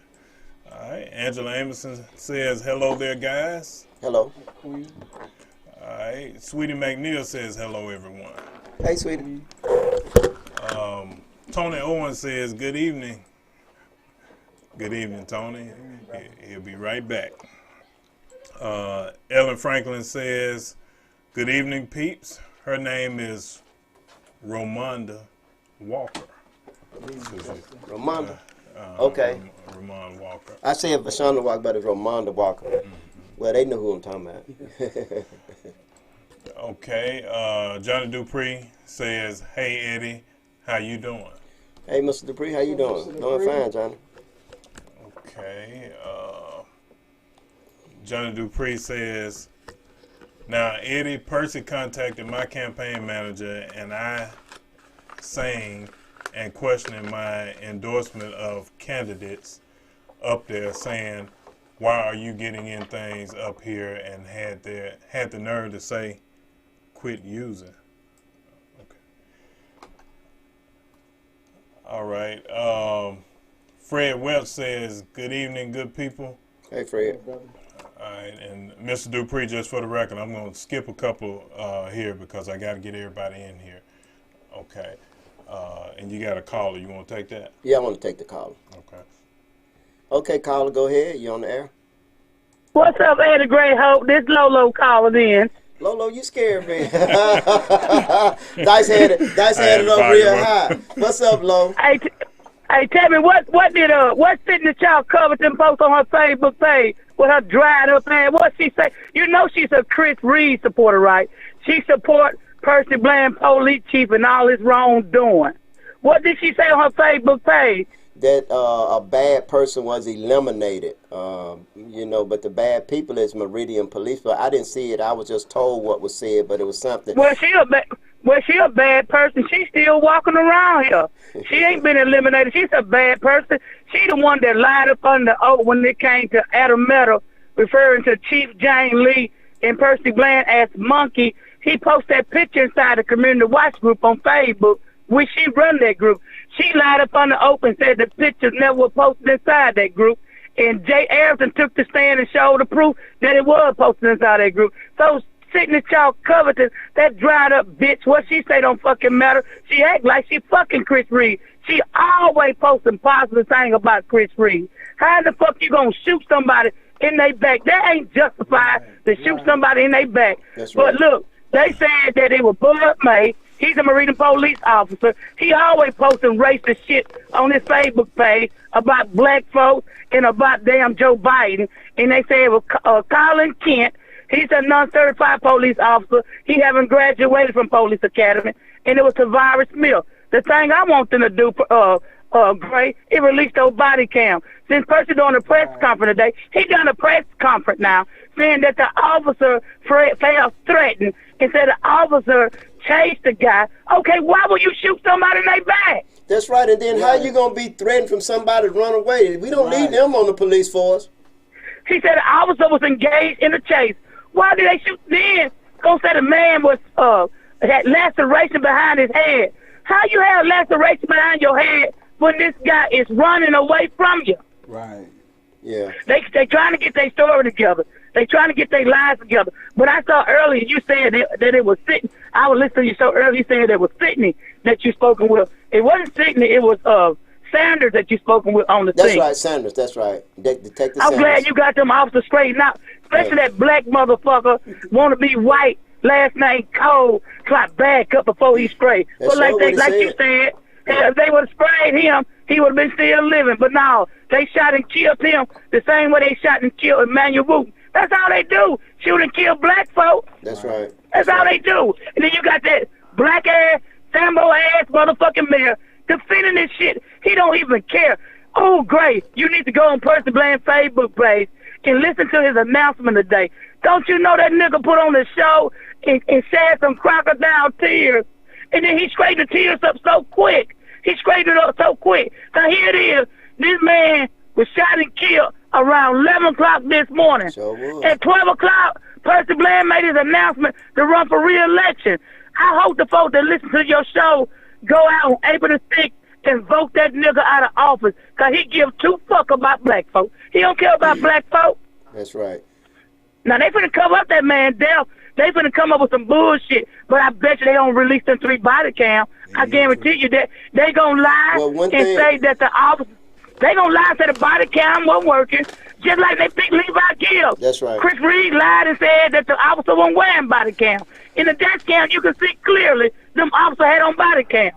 All right, Angela Amerson says, hello there, guys. Hello. Queen. All right, Sweetie McNeil says, hello, everyone. Hey, sweetie. Tony Owen says, good evening. Good evening, Tony. He'll be right back. Ellen Franklin says, good evening, peeps. Her name is Romonda Walker. Ramonda. Okay. Ramon Walker. I say it Vashonda Walker, but it's Ramonda Walker. Mm-hmm. Well, they know who I'm talking about. Okay. Johnny Dupree says, hey, Eddie, how you doing? Hey, Mr. Dupree, how you doing? Doing fine, Johnny. Okay. Johnny Dupree says, now, Eddie, Percy contacted my campaign manager, and I sang and questioning my endorsement of candidates up there, saying, why are you getting in things up here, and had the nerve to say, quit using. Okay. All right. Fred Welch says, good evening, good people. Hey, Fred. All right, and Mr. Dupree, just for the record, I'm going to skip a couple here because I got to get everybody in here. Okay. And you got a caller. You want to take that? Yeah, I want to take the caller. Okay. Okay, caller, go ahead. You on the air? What's up, Eddie Gray Hope? This Lolo calling in. Lolo, you scared me. Dice had it up real high. What's up, Lo? Hey, tell me what signature y'all covered them post on her Facebook page with her dried up man? What she say? You know she's a Chris Reed supporter, right? She support Percy Bland, police chief, and all his wrongdoing. What did she say on her Facebook page? That a bad person was eliminated, you know, but the bad people is Meridian Police. But I didn't see it. I was just told what was said, but it was something. Well, she a bad person. She's still walking around here. She ain't been eliminated. She's a bad person. She the one that lied up on the oath when it came to Adam Meadow, referring to Chief Jane Lee and Percy Bland as Monkey. He posted that picture inside the Community Watch group on Facebook, which she run that group. She lied up on the oath and said the pictures never were posted inside that group. And Jay Harrison took the stand and showed the proof that it was posted inside that group. So signature Covington, that dried up bitch, what she say don't fucking matter. She act like she fucking Chris Reed. She always posting positive things about Chris Reed. How the fuck you gonna shoot somebody in their back? That ain't justified to shoot somebody in their back. That's right. But look, they said that it was Bud May. He's a Meridian police officer. He always posting racist shit on his Facebook page about black folks and about damn Joe Biden. And they say it was Colin Kent. He's a non-certified police officer. He haven't graduated from police academy. And it was Tavares Smith. The thing I want them to do, Gray, it released those body cam. Since Percy doing a press conference today, he done a press conference now saying that the officer felt threatened and said the officer chased the guy. Okay, why would you shoot somebody in their back? That's right. And then how you going to be threatened from somebody to run away? We don't need them on the police force. He said the officer was engaged in a chase. Why did they shoot then? Gonna say the man was had laceration behind his head. How you have laceration behind your head when this guy is running away from you? Right. Yeah. They trying to get their story together. They trying to get their lives together. But I saw earlier you said that it was Sydney. I was listening to you so early. You said it was Sydney that you spoken with. It wasn't Sydney. It was Sanders that you spoken with on the That's thing. right, Sanders. That's right. Detective I'm Sanders. glad you got them officers straightened out. Especially that black motherfucker want to be white. Last name Cole. Try to back up before he sprayed. That's But like what he you said, if they would have sprayed him, he would have been still living. But no, they shot and killed him the same way they shot and killed Emmanuel Wooten. That's all they do. Shoot and kill black folks. That's right. That's all they do. And then you got that black ass, Sambo ass motherfucking mayor defending this shit. He don't even care. Oh, great. You need to go on Percy Bland Facebook page and listen to his announcement today. Don't you know that nigga put on the show and shed some crocodile tears? And then he straightened the tears up so quick. He straightened it up so quick. Now here it is. This man was shot and killed around 11 o'clock this morning. Sure was. At 12 o'clock, Percy Bland made his announcement to run for re-election. I hope the folks that listen to your show go out on April the 6th and vote that nigga out of office, because he gives two fuck about black folks. He don't care about black folks. That's right. Now, they finna cover up that man's death. They finna come up with some bullshit, but I bet you they don't release them 3 body cam. I guarantee you that they gonna lie say that the officer, they gonna lie and say the body cam wasn't working, just like they picked Levi Gill. That's right. Chris Reed lied and said that the officer wasn't wearing body cam. In the dash cam, you can see clearly them officer had on body cam.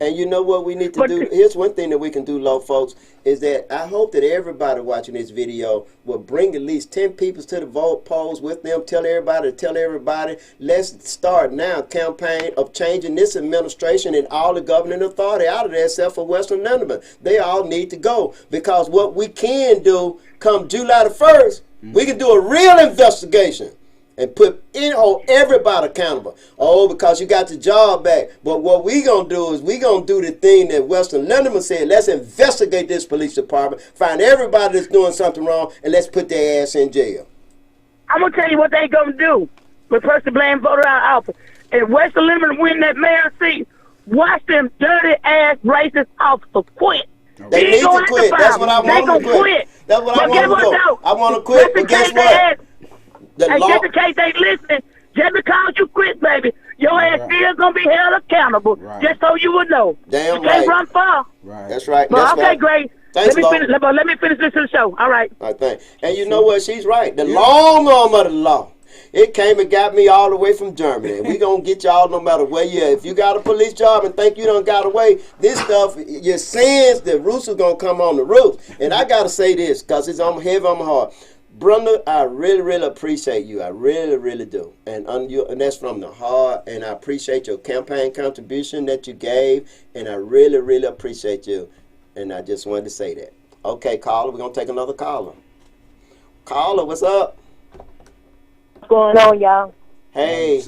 And you know what we need to do? Here's one thing that we can do, low folks, is that I hope that everybody watching this video will bring at least 10 people to the vote polls with them. Tell everybody. Let's start now a campaign of changing this administration and all the governing authority out of there except for Western Nineveh. They all need to go, because what we can do come July the 1st, we can do a real investigation and hold everybody accountable. Oh, because you got the job back. But what we gonna do is we gonna do the thing that Western Lindemann said. Let's investigate this police department, find everybody that's doing something wrong, and let's put their ass in jail. I'm gonna tell you what they gonna do when Percy Bland voted out of office. If Western Lindemann win that mayor seat, watch them dirty ass racist officers quit. They need to quit. That's what I want to quit. That's what I want to do. I want to quit, but guess what? Just in case they listening, just because you quit, baby, your ass still gonna be held accountable. Just so you would know. Damn you can't run far. That's right. Well, That's okay, right. great. Thanks, let me finish this to the show. All right. I think. And you know what? She's right. The long arm of the law It came and got me all the way from Germany. We gonna get y'all no matter where you at. If you got a police job and think you done got away, this stuff, your sins, the roots are gonna come on the roof. And I gotta say this, cause it's on heavy on my heart. Brother, I really, really appreciate you. I really, really do. And that's from the heart. And I appreciate your campaign contribution that you gave. And I really, really appreciate you. And I just wanted to say that. Okay, caller, we're going to take another caller. Caller, what's up? What's going on, y'all? Hey.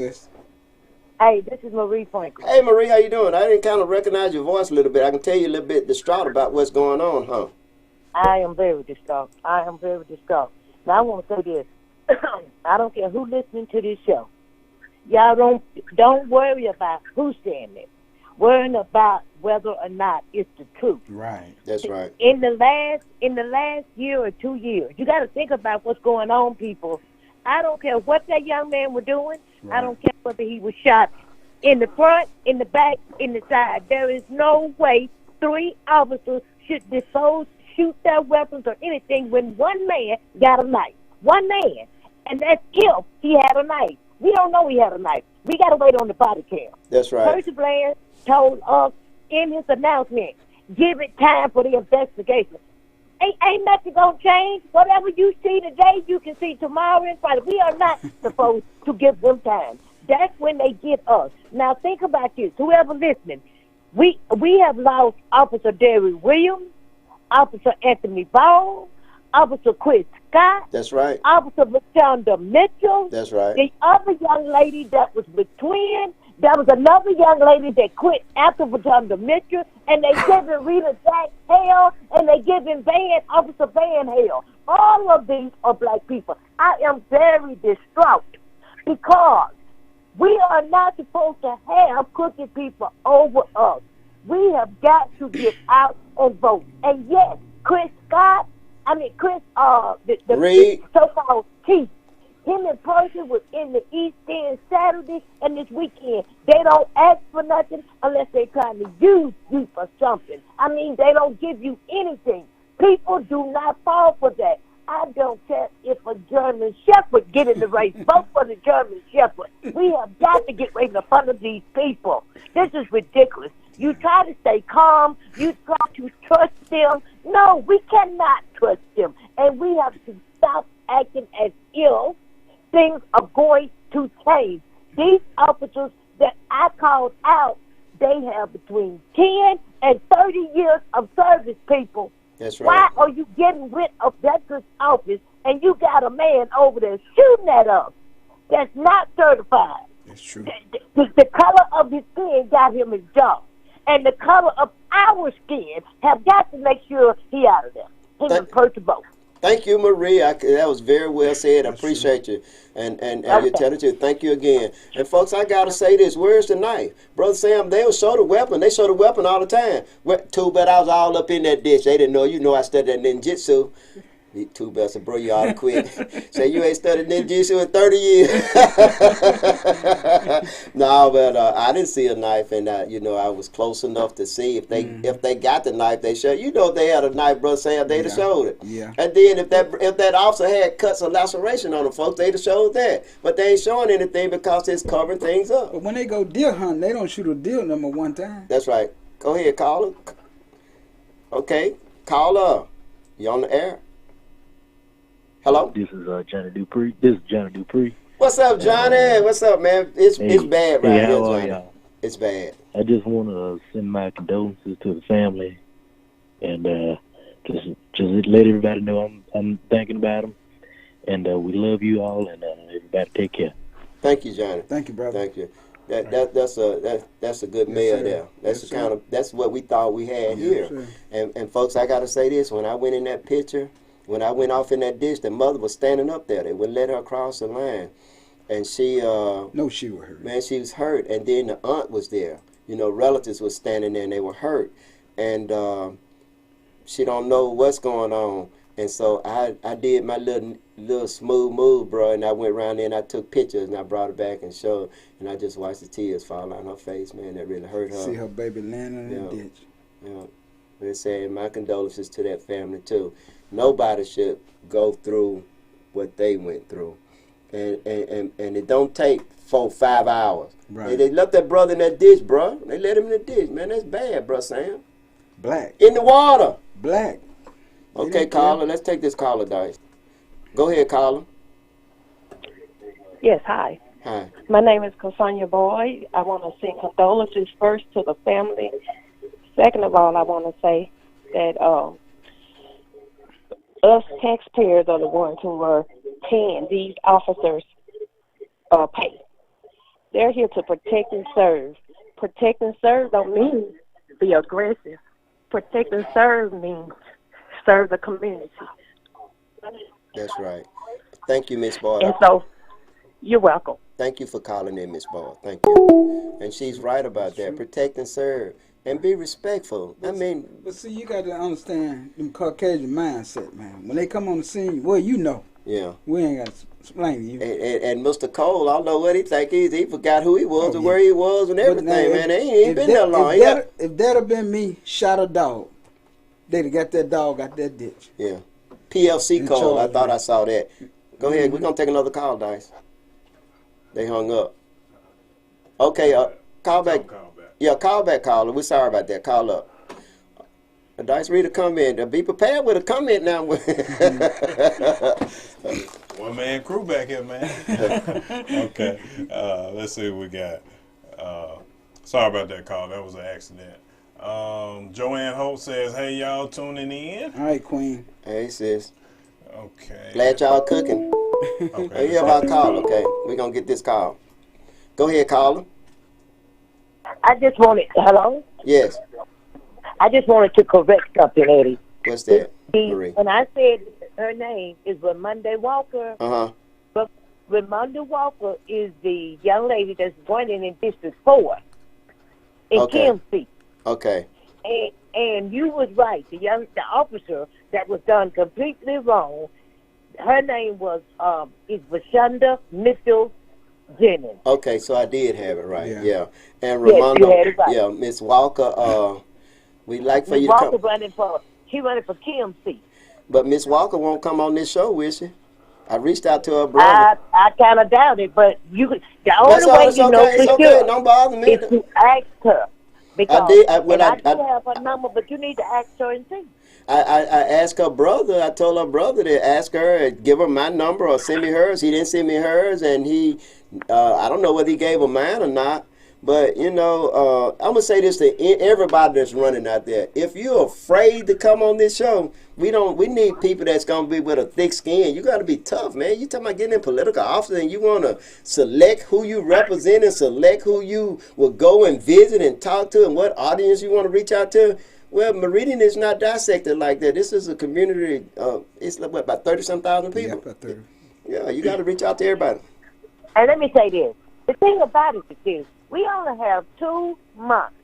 Hey, this is Marie Franklin. Hey, Marie, how you doing? I didn't kind of recognize your voice a little bit. I can tell you a little bit distraught about what's going on, huh? I am very distraught. Now, I want to say this. I don't care who's listening to this show. Y'all don't worry about who's saying it. Worrying about whether or not it's the truth. Right. That's right. In the last year or 2 years, you got to think about what's going on, people. I don't care what that young man was doing. Right. I don't care whether he was shot in the front, in the back, in the side. There is no way 3 officers should shoot their weapons or anything when one man got a knife. One man. And that's if he had a knife. We don't know he had a knife. We got to wait on the body cam. That's right. Percy Blair told us in his announcement, give it time for the investigation. Ain't nothing going to change. Whatever you see today, you can see tomorrow and Friday. We are not supposed to give them time. That's when they get us. Now, think about this. Whoever listening, we have lost Officer Derry Williams, Officer Anthony Ball, Officer Chris Scott. That's right. Officer Rashonda Mitchell. That's right. The other young lady that was between, there was another young lady that quit after Rashonda Mitchell, and they giving Rita Jack hell, and they giving Officer Van hell. All of these are black people. I am very distraught because we are not supposed to have crooked people over us. We have got to get out and vote. And yes, Chris, the so-called Keith, him and Percy was in the East End Saturday and this weekend. They don't ask for nothing unless they're trying to use you for something. I mean, they don't give you anything. People do not fall for that. I don't care if a German Shepherd get in the race. Vote for the German Shepherd. We have got to get right in front of these people. This is ridiculous. You try to stay calm. You try to trust them. No, we cannot trust them. And we have to stop acting as if things are going to change. These officers that I called out, they have between 10 and 30 years of service, people. That's right. Why are you getting rid of that good office and you got a man over there shooting at us that's not certified? That's true. The color of his skin got him his job. And the color of our skin have got to make sure he out of there. Him and Percy both. Thank you, Marie. That was very well said. I appreciate you. And you're telling the truth. Thank you again. And folks, I gotta say this. Where's the knife? Brother Sam, they'll show the weapon. They show the weapon all the time. Too bad I was all up in that ditch. They didn't know. You know I studied that ninjutsu. Too bad, so bro, you ought to quit. Say you ain't studied ninjutsu in 30 years. No, but I didn't see a knife, and I was close enough to see if they got the knife. They showed. You know, if they had a knife, brother Sam, they'd have showed it. Yeah. And then if that officer had cuts or laceration on them, folks, they'd have showed that. But they ain't showing anything because it's covering things up. But when they go deer hunting, they don't shoot a deer number one time. That's right. Go ahead, caller. Okay, caller, you on the air? Hello? This is Johnny Dupree. What's up, Johnny? What's up, man? It's bad right here, how are Johnny. y'all? It's bad. I just want to send my condolences to the family and just let everybody know I'm thinking about them. And we love you all, and everybody take care. Thank you, Johnny. Thank you, brother. Thank you. That's a good mail there. That's what we thought we had here. Sir. And folks, I gotta say this: when I went in that picture, when I went off in that ditch, the mother was standing up there. They wouldn't let her cross the line, and she No, she was hurt. man, she was hurt. And then the aunt was there. You know, relatives was standing there, and they were hurt, and she don't know what's going on. And so I did my little smooth move, bro, and I went around there and I took pictures and I brought it back and showed, and I just watched the tears fall on her face, man. That really hurt her. See her baby landing in the ditch. Yeah. We're saying my condolences to that family too. Nobody should go through what they went through. and it don't take 4-5 hours. Right. They left that brother in that ditch, bro. They let him in the ditch, man. That's bad, bro, Sam. Black. In the water. Black. Okay, caller, let's take this caller, Dice. Go ahead, caller. Yes, hi. Hi. My name is Cassandra Boyd. I want to send condolences first to the family. Second of all, I want to say that us taxpayers are the ones who are paying these officers pay. They're here to protect and serve. Protect and serve don't mean be aggressive. Protect and serve means serve the community. That's right. Thank you, Miss Boyd. And so, you're welcome. Thank you for calling in, Miss Boyd. Thank you. And she's right about that. Protect and serve. And be respectful. But see, you got to understand them Caucasian mindset, man. When they come on the scene, well, you know. Yeah. We ain't got to explain to you. And Mr. Cole, I don't know what he think he is. He forgot who he was and where he was and everything, man. He ain't been that long. If that had been me, shot a dog, they'd have got that dog out that ditch. Yeah. PLC Cole, I thought I saw that. Go ahead. We're going to take another call, Dice. They hung up. Okay, call back. Yeah, call back, caller. We're sorry about that. Call up. Dice, read a comment. Be prepared with a comment now. One man crew back here, man. Okay, let's see what we got. Sorry about that call. That was an accident. Joanne Holt says, "Hey, y'all tuning in." All right, Queen. Hey, sis. Okay. Glad y'all cooking. Okay. Hey, you have our call, okay? We're going to get this call. Go ahead, caller. I just wanted, hello? Yes. I just wanted to correct something, Eddie. What's that, Marie? When I said her name is Ramonda Walker, but Ramonda Walker is the young lady that's running in District 4 in KMC. Okay. And you was right. The officer that was done completely wrong. Her name was is Vashonda Mitchell Jennings. Okay, so I did have it right. Yeah. And Yes, Ramonda, you had it right. yeah, Miss Walker. We'd like for you Walker to come. She running for KMC. But Miss Walker won't come on this show, will she? I reached out to her brother. I kind of doubt it, but the only way you know for sure Don't bother me. is to ask her. Because I do have her number, but you need to ask her and see. I asked her brother. I told her brother to ask her, give her my number or send me hers. He didn't send me hers, and he, I don't know whether he gave her mine or not. But, you know, I'm going to say this to everybody that's running out there. If you're afraid to come on this show, we need people that's going to be with a thick skin. You got to be tough, man. You talking about getting in political office and you want to select who you represent and select who you will go and visit and talk to and what audience you want to reach out to. Well, Meridian is not dissected like that. This is a community, it's like, what, about 30-some thousand people? Yeah, about 30. Yeah, you got to reach out to everybody. And let me say this. The thing about it is this. We only have 2 months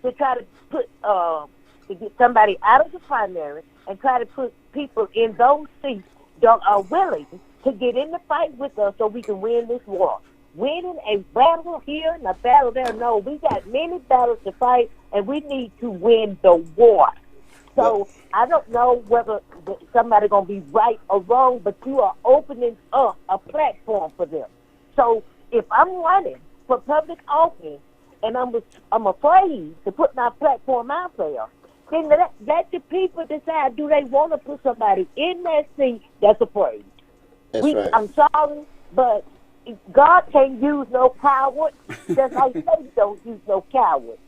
to try to put to get somebody out of the primary and try to put people in those seats that are willing to get in the fight with us so we can win this war. Winning a battle here and a battle there, no, we got many battles to fight, and we need to win the war. So I don't know whether somebody's going to be right or wrong, but you are opening up a platform for them. So if I'm running for public office, and I'm afraid to put my platform out there, then let the people decide, do they want to put somebody in that seat that's afraid? That's right. I'm sorry, but God can't use no coward, just like Satan don't use no coward.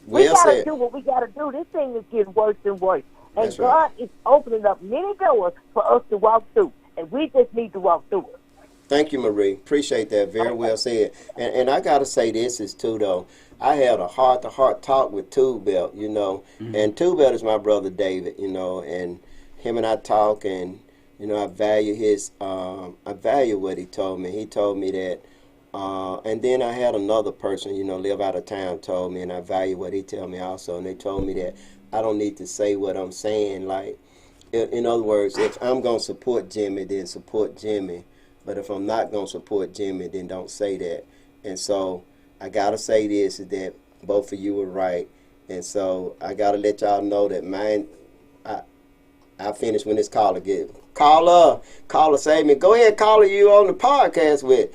We got to do what we got to do. This thing is getting worse and worse. And That's God is opening up many doors for us to walk through, and we just need to walk through it. Thank you, Marie. Appreciate that. Very well said. And I got to say this is too, though. I had a heart-to-heart talk with Two Belt, you know. Mm-hmm. And Two Belt is my brother David, you know. And him and I talk, and, you know, I value what he told me. He told me that. And then I had another person, you know, live out of town, told me, and I value what he told me also. And they told me that I don't need to say what I'm saying. Like, in other words, if I'm going to support Jimmy, then support Jimmy. But if I'm not going to support Jimmy, then don't say that. And so I got to say this, is that both of you were right. And so I got to let y'all know that I'll finish when this caller get. Caller, save me. Go ahead, caller, you on the podcast with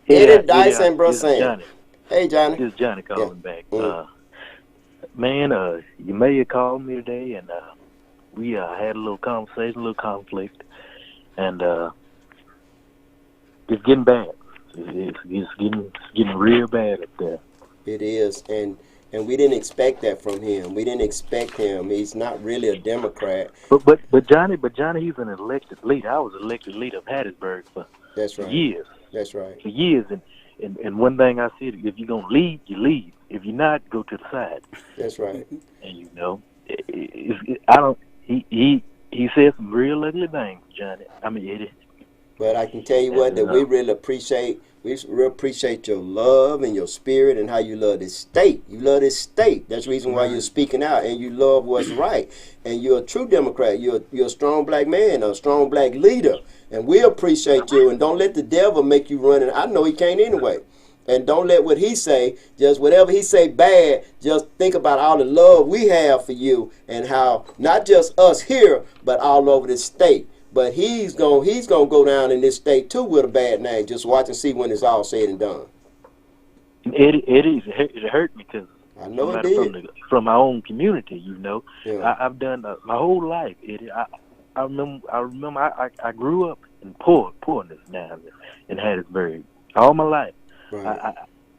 Eddie, Dice, and Bro Sam. Johnny. Hey, Johnny. This is Johnny calling back. Man, you may have called me today, and we had a little conversation, a little conflict, and it's getting bad. It's getting real bad up there. It is, and we didn't expect that from him. We didn't expect him. He's not really a Democrat. But Johnny, he's an elected leader. I was elected leader of Hattiesburg for years. That's right. For years, and one thing I said, if you're gonna lead, you lead. If you're not, go to the side. That's right. And you know, I don't. He said some real ugly things, Johnny. I mean, Eddie. But I can tell you what, that we really appreciate. We really appreciate your love and your spirit and how you love this state. You love this state. That's the reason why you're speaking out, and you love what's right. And you're a true Democrat. You're a strong black man, a strong black leader. And we appreciate you. And don't let the devil make you run. And I know he can't anyway. And don't let what he say, just whatever he say bad, just think about all the love we have for you and how not just us here, but all over this state. But he's gonna go down in this state too with a bad name. Just watch and see when it's all said and done. Eddie, it hurt me because I know it did. From my own community, you know. Yeah. I've done my whole life, Eddie. I remember I grew up in poorness down in Hattiesburg all my life. Right.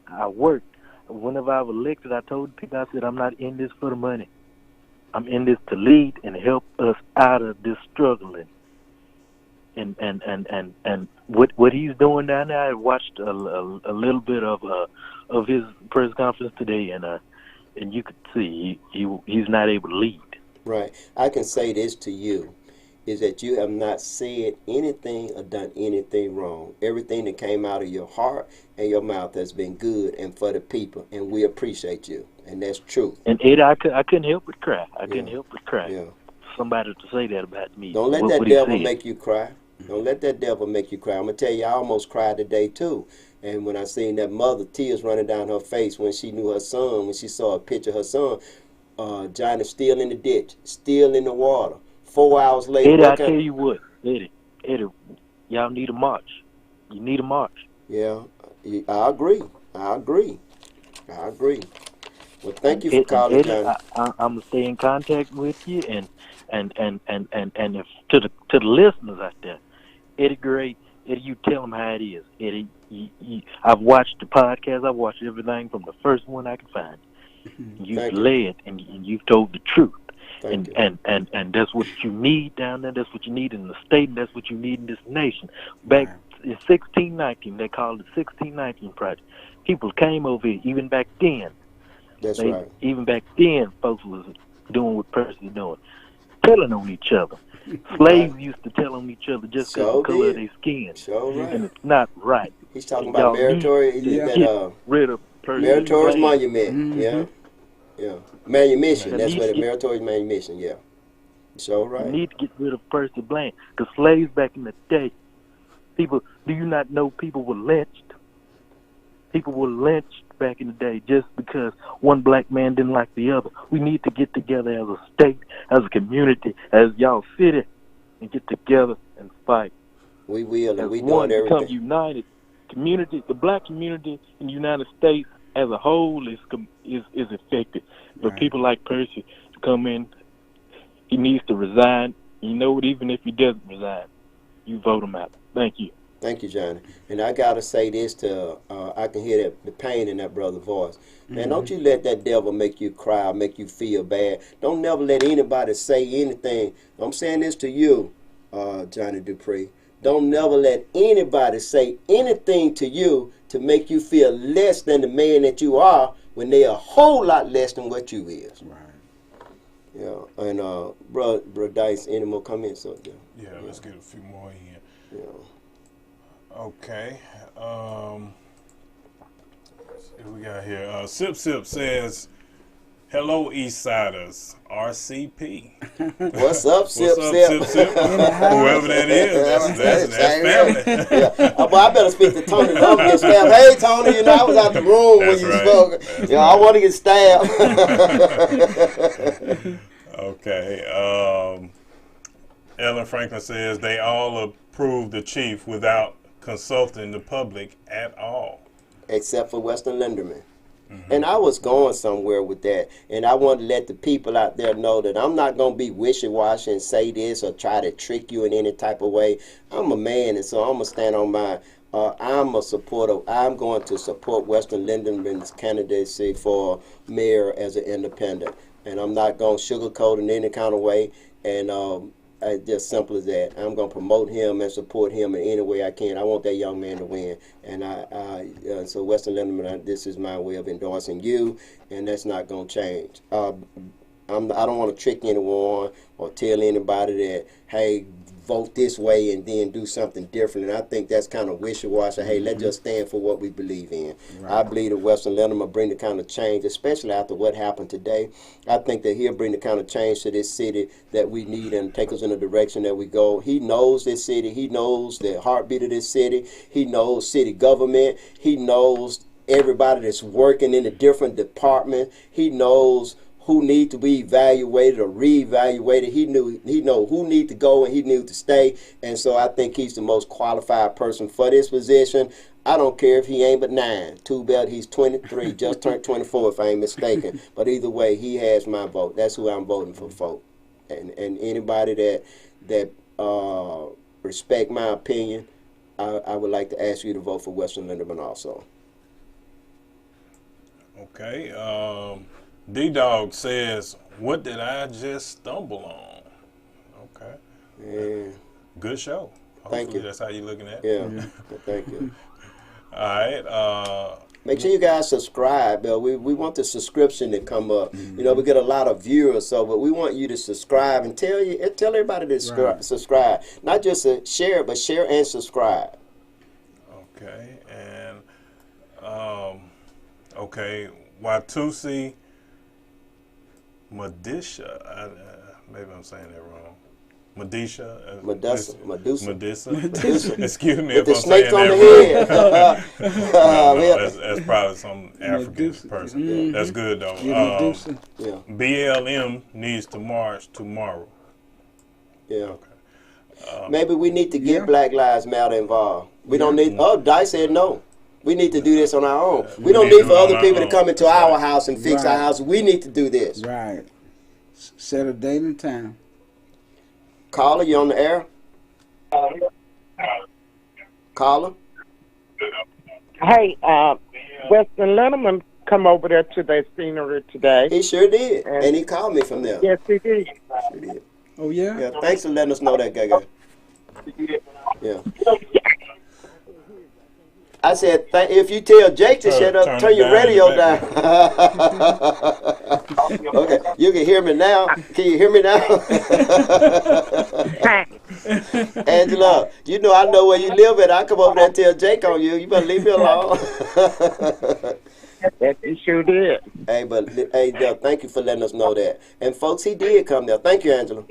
I worked. Whenever I was elected, I told people, I said, I'm not in this for the money. I'm in this to lead and help us out of this struggling. And what he's doing down there, I watched a little bit of his press conference today, and you could see he's not able to lead. Right. I can say this to you, is that you have not said anything or done anything wrong. Everything that came out of your heart and your mouth has been good and for the people, and we appreciate you, and that's true. And Eddie, I couldn't help but cry. I couldn't help but cry. Yeah. Somebody to say that about me. Don't let that devil make you cry. Don't let that devil make you cry. I'm going to tell you, I almost cried today, too. And when I seen that mother, tears running down her face when she knew her son, when she saw a picture of her son, Johnny still in the ditch, still in the water. 4 hours later. Eddie, I tell you what, Eddie, y'all need a march. You need a march. Yeah, I agree. Well, thank you for calling, Eddie, Johnny. I'm going to stay in contact with you, and if, to the listeners out there, Eddie Gray, Eddie, you tell them how it is. Eddie, I've watched the podcast. I've watched everything from the first one I could find. You've led, and you've told the truth. And that's what you need down there. That's what you need in the state, and that's what you need in this nation. Back in 1619, they called it 1619 Project. People came over here, even back then. That's right. Even back then, folks was doing what Percy's doing, telling on each other. Slaves used to tell on each other just because of the color of their skin. Right. And it's not right. He's talking about meritorious. Rid of Percy. Meritorious monument. Mm-hmm. Yeah. Manumission. That's what a meritorious manumission. Yeah. So right. You need to get rid of Percy Bland. Because slaves back in the day, do you not know people were lynched? People were lynched back in the day just because one black man didn't like the other. We need to get together as a state, as a community, as y'all city, and get together and fight. We will, and we doing everything. Become united community. The black community in the United States as a whole is affected. But people like Percy to come in, he needs to resign. You know what? Even if he doesn't resign, you vote him out. Thank you. Thank you, Johnny. And I got to say this to, I can hear the pain in that brother's voice. Man, don't you let that devil make you cry, make you feel bad. Don't never let anybody say anything. I'm saying this to you, Johnny Dupree. Don't never let anybody say anything to you to make you feel less than the man that you are when they're a whole lot less than what you is. Right. Yeah. And, Bro Dice, any more comments? Yeah, let's get a few more in. Yeah. Okay. See what we got here. Sip says, "Hello, East Siders. RCP." What's up, Sip? Whoever that is, that's family. But I better speak to Tony. I'm gonna get stabbed. Hey, Tony, I was out the room when you spoke. I want to get stabbed. Okay. Ellen Franklin says they all approved the chief without consulting the public at all. Except for Western Linderman. And I was going somewhere with that. And I want to let the people out there know that I'm not going to be wishy-washy and say this or try to trick you in any type of way. I'm a man, and so I'm going to stand on my... I'm a supporter. I'm going to support Western Linderman's candidacy for mayor as an independent. And I'm not going to sugarcoat in any kind of way. And just simple as that. I'm going to promote him and support him in any way I can. I want that young man to win. And so Western Linderman, this is my way of endorsing you, and that's not going to change. I don't want to trick anyone or tell anybody that, hey, vote this way and then do something different. And I think that's kind of wishy-washy. Hey, let's just stand for what we believe in. Right. I believe that Western Linderman will bring the kind of change, especially after what happened today. I think that he'll bring the kind of change to this city that we need and take us in the direction that we go. He knows this city. He knows the heartbeat of this city. He knows city government. He knows everybody that's working in the different departments. He knows who need to be evaluated or reevaluated. He know who need to go and he need to stay. And so I think he's the most qualified person for this position. I don't care if he ain't but 9. Too bad he's 23, just turned 24 if I ain't mistaken. But either way, he has my vote. That's who I'm voting for, folks. And anybody that respect my opinion, I would like to ask you to vote for Western Linderman also. Okay. D-Dog says, what did I just stumble on? Okay. Yeah. Good show. Thank Hopefully you. that's how you're looking at it. Yeah. Thank you. All right. Make sure you guys subscribe. We want the subscription to come up. You know, we get a lot of viewers, but we want you to subscribe and tell everybody to subscribe. Not just share, but share and subscribe. Okay. And, okay, Watusi Medisha, maybe I'm saying that wrong. Medusa. Excuse me if I'm saying that wrong. No, that's probably some African person. Yeah. That's good though. BLM needs to march tomorrow. Yeah. Okay. Maybe we need to get Black Lives Matter involved. We don't need. Oh, Dice said no. We need to do this on our own. We don't need for other people to come into our house and fix our house. We need to do this. Right. Set a date and time. Caller, you on the air? Caller? Hey, Western Linderman come over there to their scenery today. He sure did. And he called me from there. Yes, he did. Sure did. Oh, yeah? Yeah, thanks for letting us know that, Gaga. Yeah. I said, if you tell Jake to shut up, turn your radio down. Okay, you can hear me now. Can you hear me now? Angela, you know I know where you live at. I come over there and tell Jake on you. You better leave me alone. Yes, he sure did. Hey, thank you for letting us know that. And folks, he did come there. Thank you, Angela.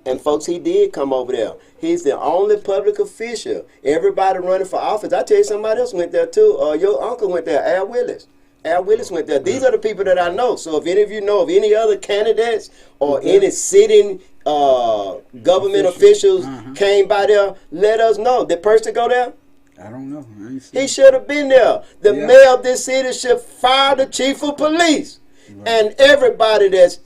And folks, he did come over there. He's the only public official. Everybody running for office. I tell you, somebody else went there too. Your uncle went there, Al Willis. Al Willis went there. These are the people that I know. So if any of you know of any other candidates or any sitting government officials came by there, let us know. Did Percy go there? I don't know. He should have been there. The mayor of this city should fire the chief of police. Right. And everybody that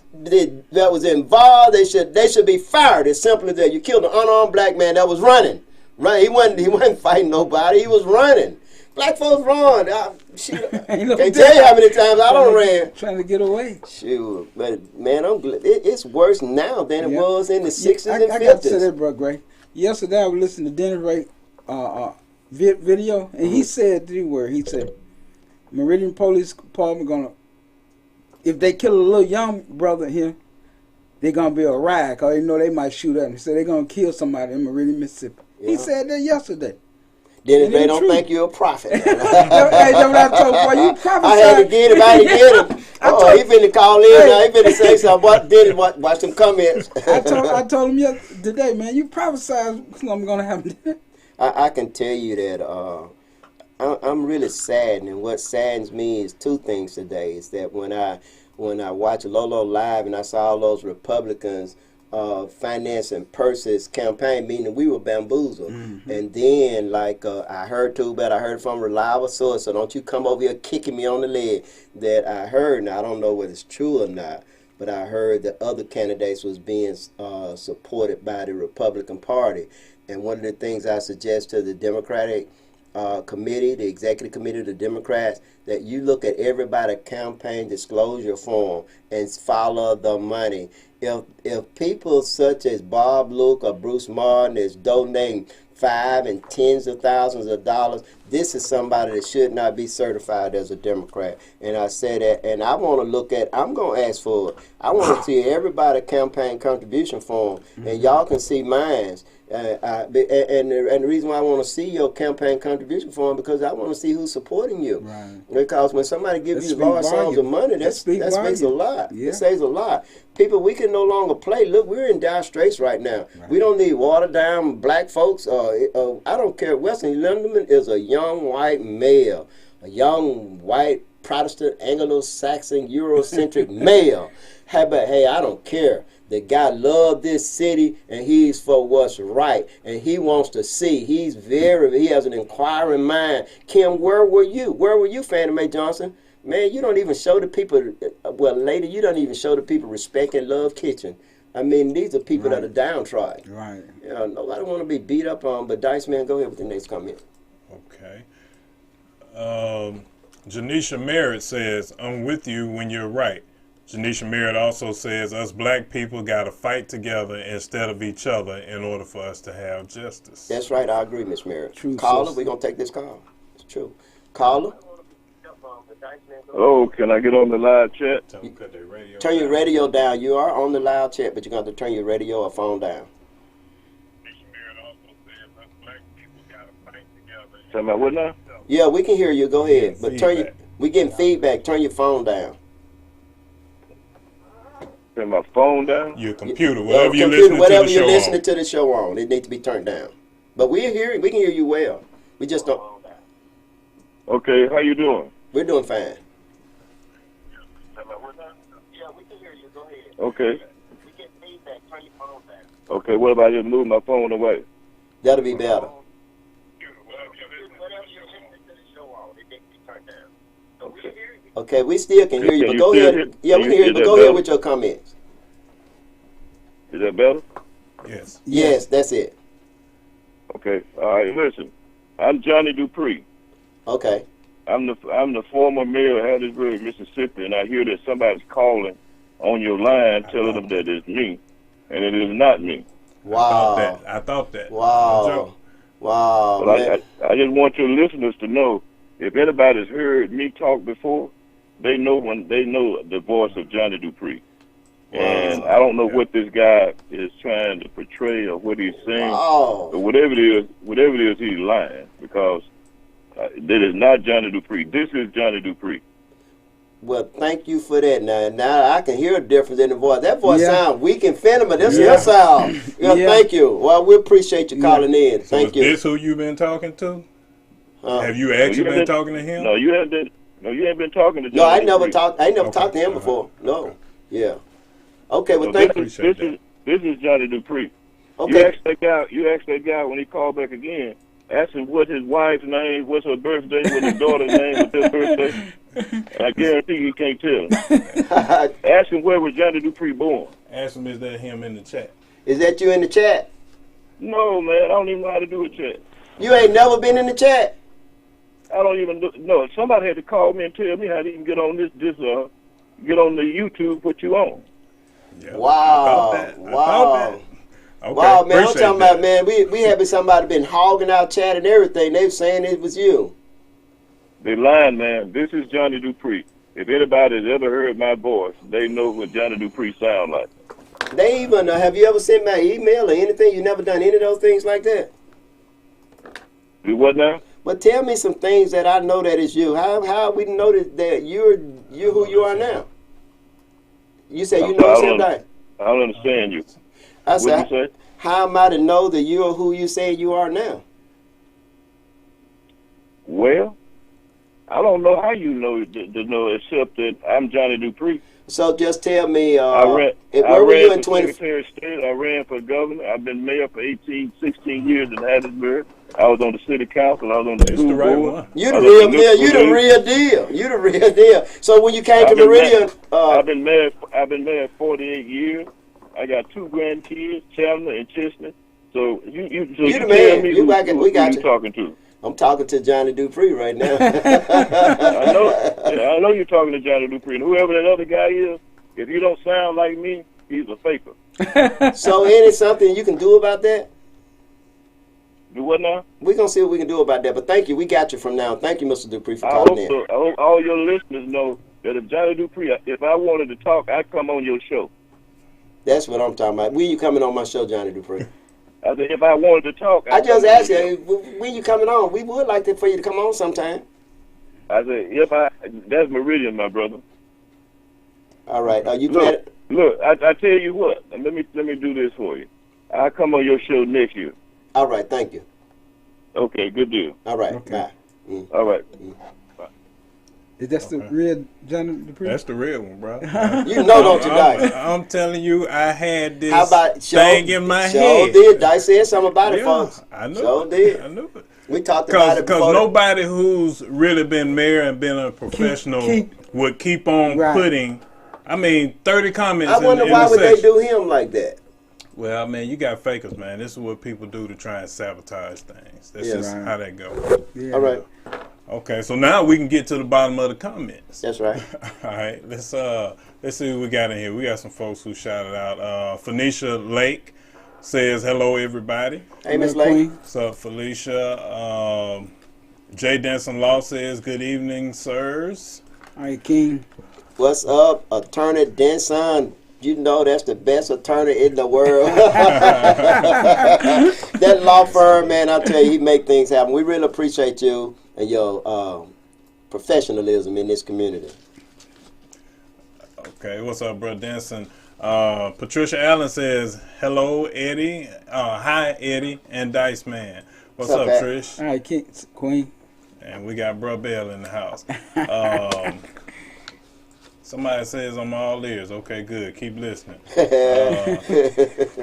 was involved, they should be fired. As simple as that. You killed an unarmed black man that was running. Right? He wasn't fighting nobody. He was running. Black folks run. Can't tell you how many times I don't ran. Trying to get away. Sure, but man, I'm glad. It's worse now than it was in the 60s and 50s. I got to say that, bro, Gray. Yesterday I was listening to Dennis Ray video, and he said 3 words. He said, Meridian Police Department gonna, if they kill a little young brother here, they're going to be a riot because they know they might shoot at him. So they're going to kill somebody in Meridian, Mississippi. Yeah. He said that yesterday. Then they don't think you're a prophet. Hey, that's what I told you. You prophesied. I had to get him. I had to get him. He finna call in now. He finna say something. Watch some comments. I told him today, man, you prophesied what's going to happen. I can tell you that I'm really saddened, and what saddens me is 2 things today. Is that when I watched Lolo live and I saw all those Republicans financing Percy's campaign, meaning we were bamboozled. And then, like I heard too, but I heard from a reliable source, so don't you come over here kicking me on the leg, that I heard, now I don't know whether it's true or not, but I heard that other candidates was being supported by the Republican Party. And one of the things I suggest to the Democratic committee, the executive committee of the Democrats, that you look at everybody's campaign disclosure form and follow the money. If people such as Bob Luke or Bruce Martin is donating $5 and tens of thousands of dollars, this is somebody that should not be certified as a Democrat. And I say that, and I want to look at, I'm going to ask for it. I want to see everybody campaign contribution form, and y'all can see mine's. And the reason why I want to see your campaign contribution form, because I want to see who's supporting you. Right. Because when somebody gives you large sums of money, that speaks a lot. Yeah. It says a lot. People, we can no longer play. Look, we're in dire straits right now. Right. We don't need watered down black folks. I don't care. Wesley Lindemann is a young white male, a young white Protestant, Anglo-Saxon, Eurocentric male. Hey, I don't care. The guy loved this city, and he's for what's right, and he wants to see. He has an inquiring mind. Kim, where were you? Where were you, Fannie Mae Johnson? Man, you don't even show the people, well, lady, you don't even show the people respect and love Kitchen. I mean, these are people that are downtrodden. Right. You know, nobody want to be beat up on, but Dice Man, go ahead with the next comment. Okay. Janisha Merritt says, I'm with you when you're right. Janisha Merritt also says, us black people got to fight together instead of each other in order for us to have justice. That's right. I agree, Miss Merritt. True, Caller, we're going to take this call. It's true. Caller? Oh, can I get on the live chat? Turn your radio down. You are on the live chat, but you're going to have to turn your radio or phone down. Tell me what now? Yeah, we can hear you. Go ahead. But we're getting feedback. Turn your phone down. Turn my phone down? Your computer, whatever you're listening to the show on. It needs to be turned down. But we can hear you well. We just don't. Okay, how you doing? We're doing fine. Okay. Okay, what if I just move my phone away? That'll be better. Okay, we still can hear you, but go ahead. Yeah, we can hear you, but go ahead with your comments. Is that better? Yes. Yes, that's it. Okay. All right, listen. I'm Johnny Dupree. Okay. I'm the former mayor of Hattiesburg, Mississippi, and I hear that somebody's calling on your line telling them that it's me, and it is not me. Wow. I thought that. Wow. Wow. But I just want your listeners to know, if anybody's heard me talk before, they know the voice of Johnny Dupree. And I don't know what this guy is trying to portray or what he's saying. But whatever it is, he's lying, because that is not Johnny Dupree. This is Johnny Dupree. Well, thank you for that. Now I can hear a difference in the voice. That voice sounds weak and feminine, but this is your sound. Thank you. Well, we appreciate you calling in. Thank you. Is this who you've been talking to? Have you actually been talking to him? No, you haven't been. No, you ain't been talking to Johnny. No, I never talked to him before. No. Yeah. Okay. Well, thank you. This is Johnny Dupree. Okay. You asked that guy when he called back again. Ask him what his wife's name, what's her birthday, what his daughter's name, what's their birthday. And I guarantee you can't tell him. Ask him where was Johnny Dupree born. Ask him, is that him in the chat? Is that you in the chat? No, man. I don't even know how to do a chat. You ain't never been in the chat? I don't even know. Somebody had to call me and tell me how to even get on get on the YouTube, put you on. Yeah, wow. I wow. thought that. Okay, wow, man. I'm talking that. about, man, we having somebody been hogging our chat and everything. They were saying it was you. They lying, man. This is Johnny Dupree. If anybody's ever heard my voice, they know what Johnny Dupree sound like. They even, have you ever sent me an email or anything? You never done any of those things like that? Do what now? But tell me some things that I know that is you. How we know that you're who you are now? You say you know something. I don't understand you. I said, what you say? How am I to know that you are who you say you are now? Well, I don't know how you know to know except that I'm Johnny Dupree. So just tell me, I ran where were you in for 20? Secretary of State. I ran for governor. I've been mayor for 16 years in Hattiesburg. I was on the city council. I was on the It's school the right board. one. You the I was real at deal. You the Police. real deal. You the real deal. So when you came to I've been Meridian, I've been married 48 years. I got 2 grandkids, Chandler and Chestnut. So you the tell man. me You who back it. We got you you. talking to. I'm talking to Johnny Dupree right now. I know you're talking to Johnny Dupree. And whoever that other guy is, if you don't sound like me, he's a faker. So any something you can do about that? Do what now? We're going to see what we can do about that. But thank you. We got you from now. Thank you, Mr. Dupree, for I calling hope in. so. I hope all your listeners know that if Johnny Dupree, if I wanted to talk, I'd come on your show. That's what I'm talking about. When you coming on my show, Johnny Dupree? I said, if I wanted to talk, I just asked you, when you coming on? We would like for you to come on sometime. I said, that's Meridian, my brother. All right. Are you Look, I tell you what. Let me do this for you. I'll come on your show next year. All right. Thank you. Okay, good deal. All right. Okay. Bye. All right. Is that the real Johnny Dupree? That's the real one, bro. You know, don't you, Dice? I'm telling you, I had this How about thing in my head. Sure did. Dice said something about it, folks. I know. Sure did. I knew it. We talked about it Because before. nobody who's really been married and been a professional would keep on putting, 30 comments I wonder in why the would section. they do him like that? Well, man, you got fakers, man. This is what people do to try and sabotage things. That's just how that goes. Yeah. All right. Okay, so now we can get to the bottom of the comments. That's right. All right, let's see what we got in here. We got some folks who shouted out. Phoenicia Lake says hello, everybody. Hey, Miss Lake. What's up, Felicia? Jay Denson Law says good evening, sirs. All right, King. What's up, Attorney Denson? You know that's the best attorney in the world. That law firm, man, I tell you, he make things happen. We really appreciate you and your professionalism in this community. Okay, what's up, bro Denson? Patricia Allen says hello, Eddie. Hi, Eddie and Dice Man. What's up, Trish? All right, King, Queen. And we got Bro Bell in the house. Somebody says I'm all ears. Okay, good. Keep listening.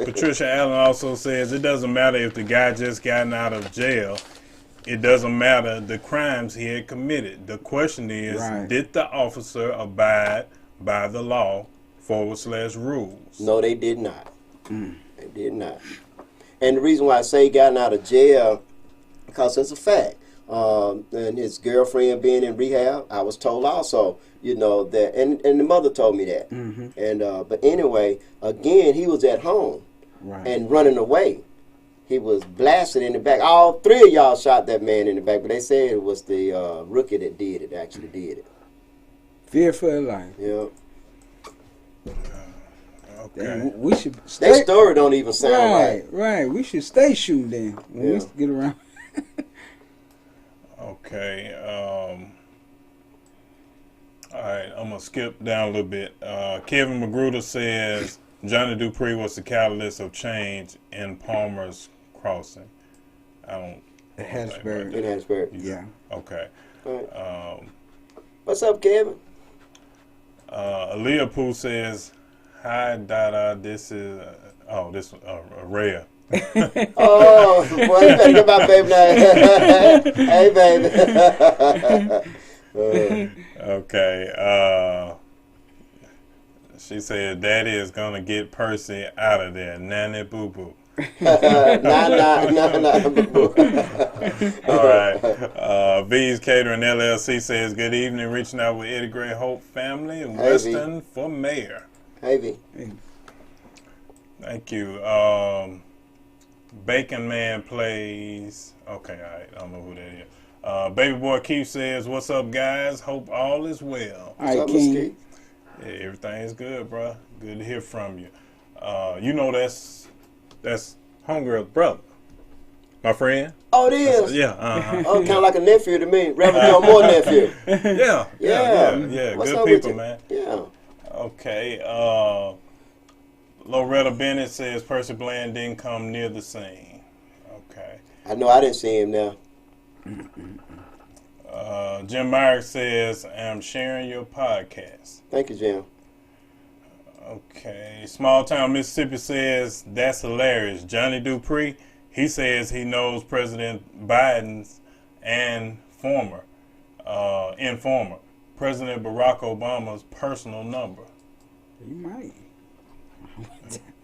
Patricia Allen also says it doesn't matter if the guy just gotten out of jail. It doesn't matter the crimes he had committed. The question is, did the officer abide by the law /rules? No, they did not. They did not. And the reason why I say he gotten out of jail, because it's a fact. And his girlfriend being in rehab, I was told also, you know, that, and the mother told me that. And but anyway, again, he was at home and running away. He was blasted in the back. All 3 of y'all shot that man in the back, but they said it was the rookie that did it, actually did it. Fear for their life. Yeah. Okay. We should stay. That story don't even sound right. Right. We should stay shooting then when we get around. Okay. All right, I'm going to skip down a little bit. Kevin Magruder says Johnny Dupree was the catalyst of change in Palmer's Crossing. In Hattiesburg. Yeah. Okay. Right. What's up, Kevin? Aaliyah Pooh says, hi, Dada, this is, Rhea. Oh, boy, you better get my baby now. Hey, baby. Okay. She said, Daddy is going to get Percy out of there. Nanny boo-boo. Nah, boo-boo. All right. V's Catering LLC says, good evening. Reaching out with Eddie Gray Hope family. Weston for mayor. Hey, V. Thank you. Bacon Man plays. Okay, all right. I don't know who that is. Baby Boy Keith says, what's up, guys? Hope all is well. All right, King. Yeah, everything is good, bro. Good to hear from you. You know that's Homegirl's brother. My friend. Oh, it is? Yeah. Oh, kind of like a nephew to me. Reverend John Moore nephew. Yeah. What's Good up people, with you? man. Yeah. Okay. Loretta Bennett says Percy Bland didn't come near the scene. Okay. I know I didn't see him now. Jim Myers says, I'm sharing your podcast. Thank you, Jim. Okay. Small Town Mississippi says, that's hilarious. Johnny Dupree, he says he knows President Biden's and informer, President Barack Obama's personal number. You might.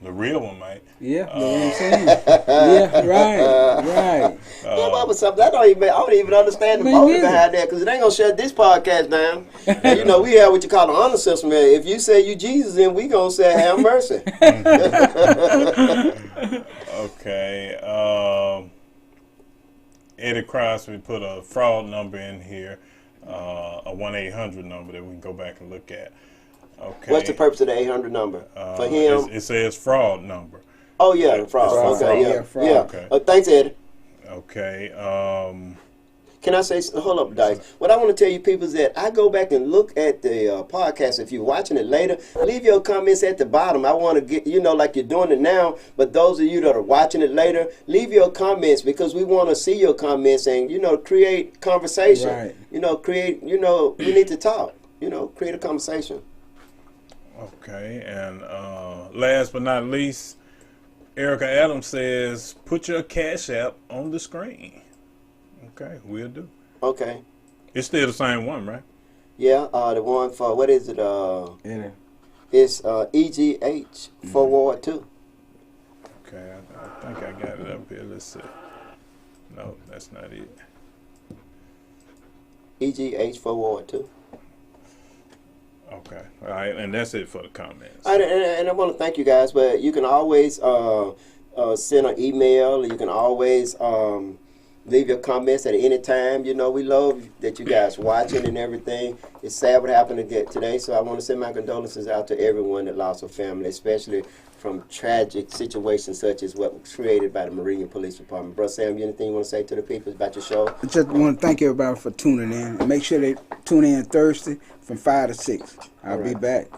The real one might. Yeah, you know what I'm saying? Yeah, right. Yeah, what was something I don't even understand the Me motive neither. behind that because it ain't gonna shut this podcast down. And, you know, we have what you call the honor system. If you say you Jesus, then we gonna say have mercy. Okay. Eddie Crosby put a fraud number in here, a 1-800 number that we can go back and look at. Okay. What's the purpose of the 800 number for him? It says fraud number. Oh yeah, the fraud. Okay, fraud. yeah. Okay. Thanks, Eddie. Okay. Can I say, hold up, Dice? What I want to tell you people is that I go back and look at the podcast. If you're watching it later, leave your comments at the bottom. I want to get, like you're doing it now, but those of you that are watching it later, leave your comments because we want to see your comments and, create conversation. Right. We need to talk, create a conversation. Okay. And last but not least, Erica Adams says, put your Cash App on the screen. Okay, we'll do. Okay. It's still the same one, right? Yeah, the one for, what is it? It's EGH for Ward 2. Okay, I think I got it up here. Let's see. No, that's not it. EGH for Ward 2. Okay, all right, and that's it for the comments. And I want to thank you guys, but you can always send an email. You can always leave your comments at any time. We love that you guys watching and everything. It's sad what happened today, so I want to send my condolences out to everyone that lost a family, especially from tragic situations such as what was created by the Marine Police Department. Brother Sam, anything you want to say to the people about your show? I just want to thank everybody for tuning in. And make sure they tune in Thursday from 5 to 6. I'll be back.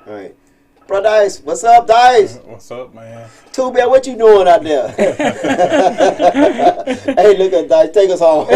All right. Bro Dice, what's up, Dice? What's up, man? Too bad, what you doing out there? Hey, look at Dice, take us home.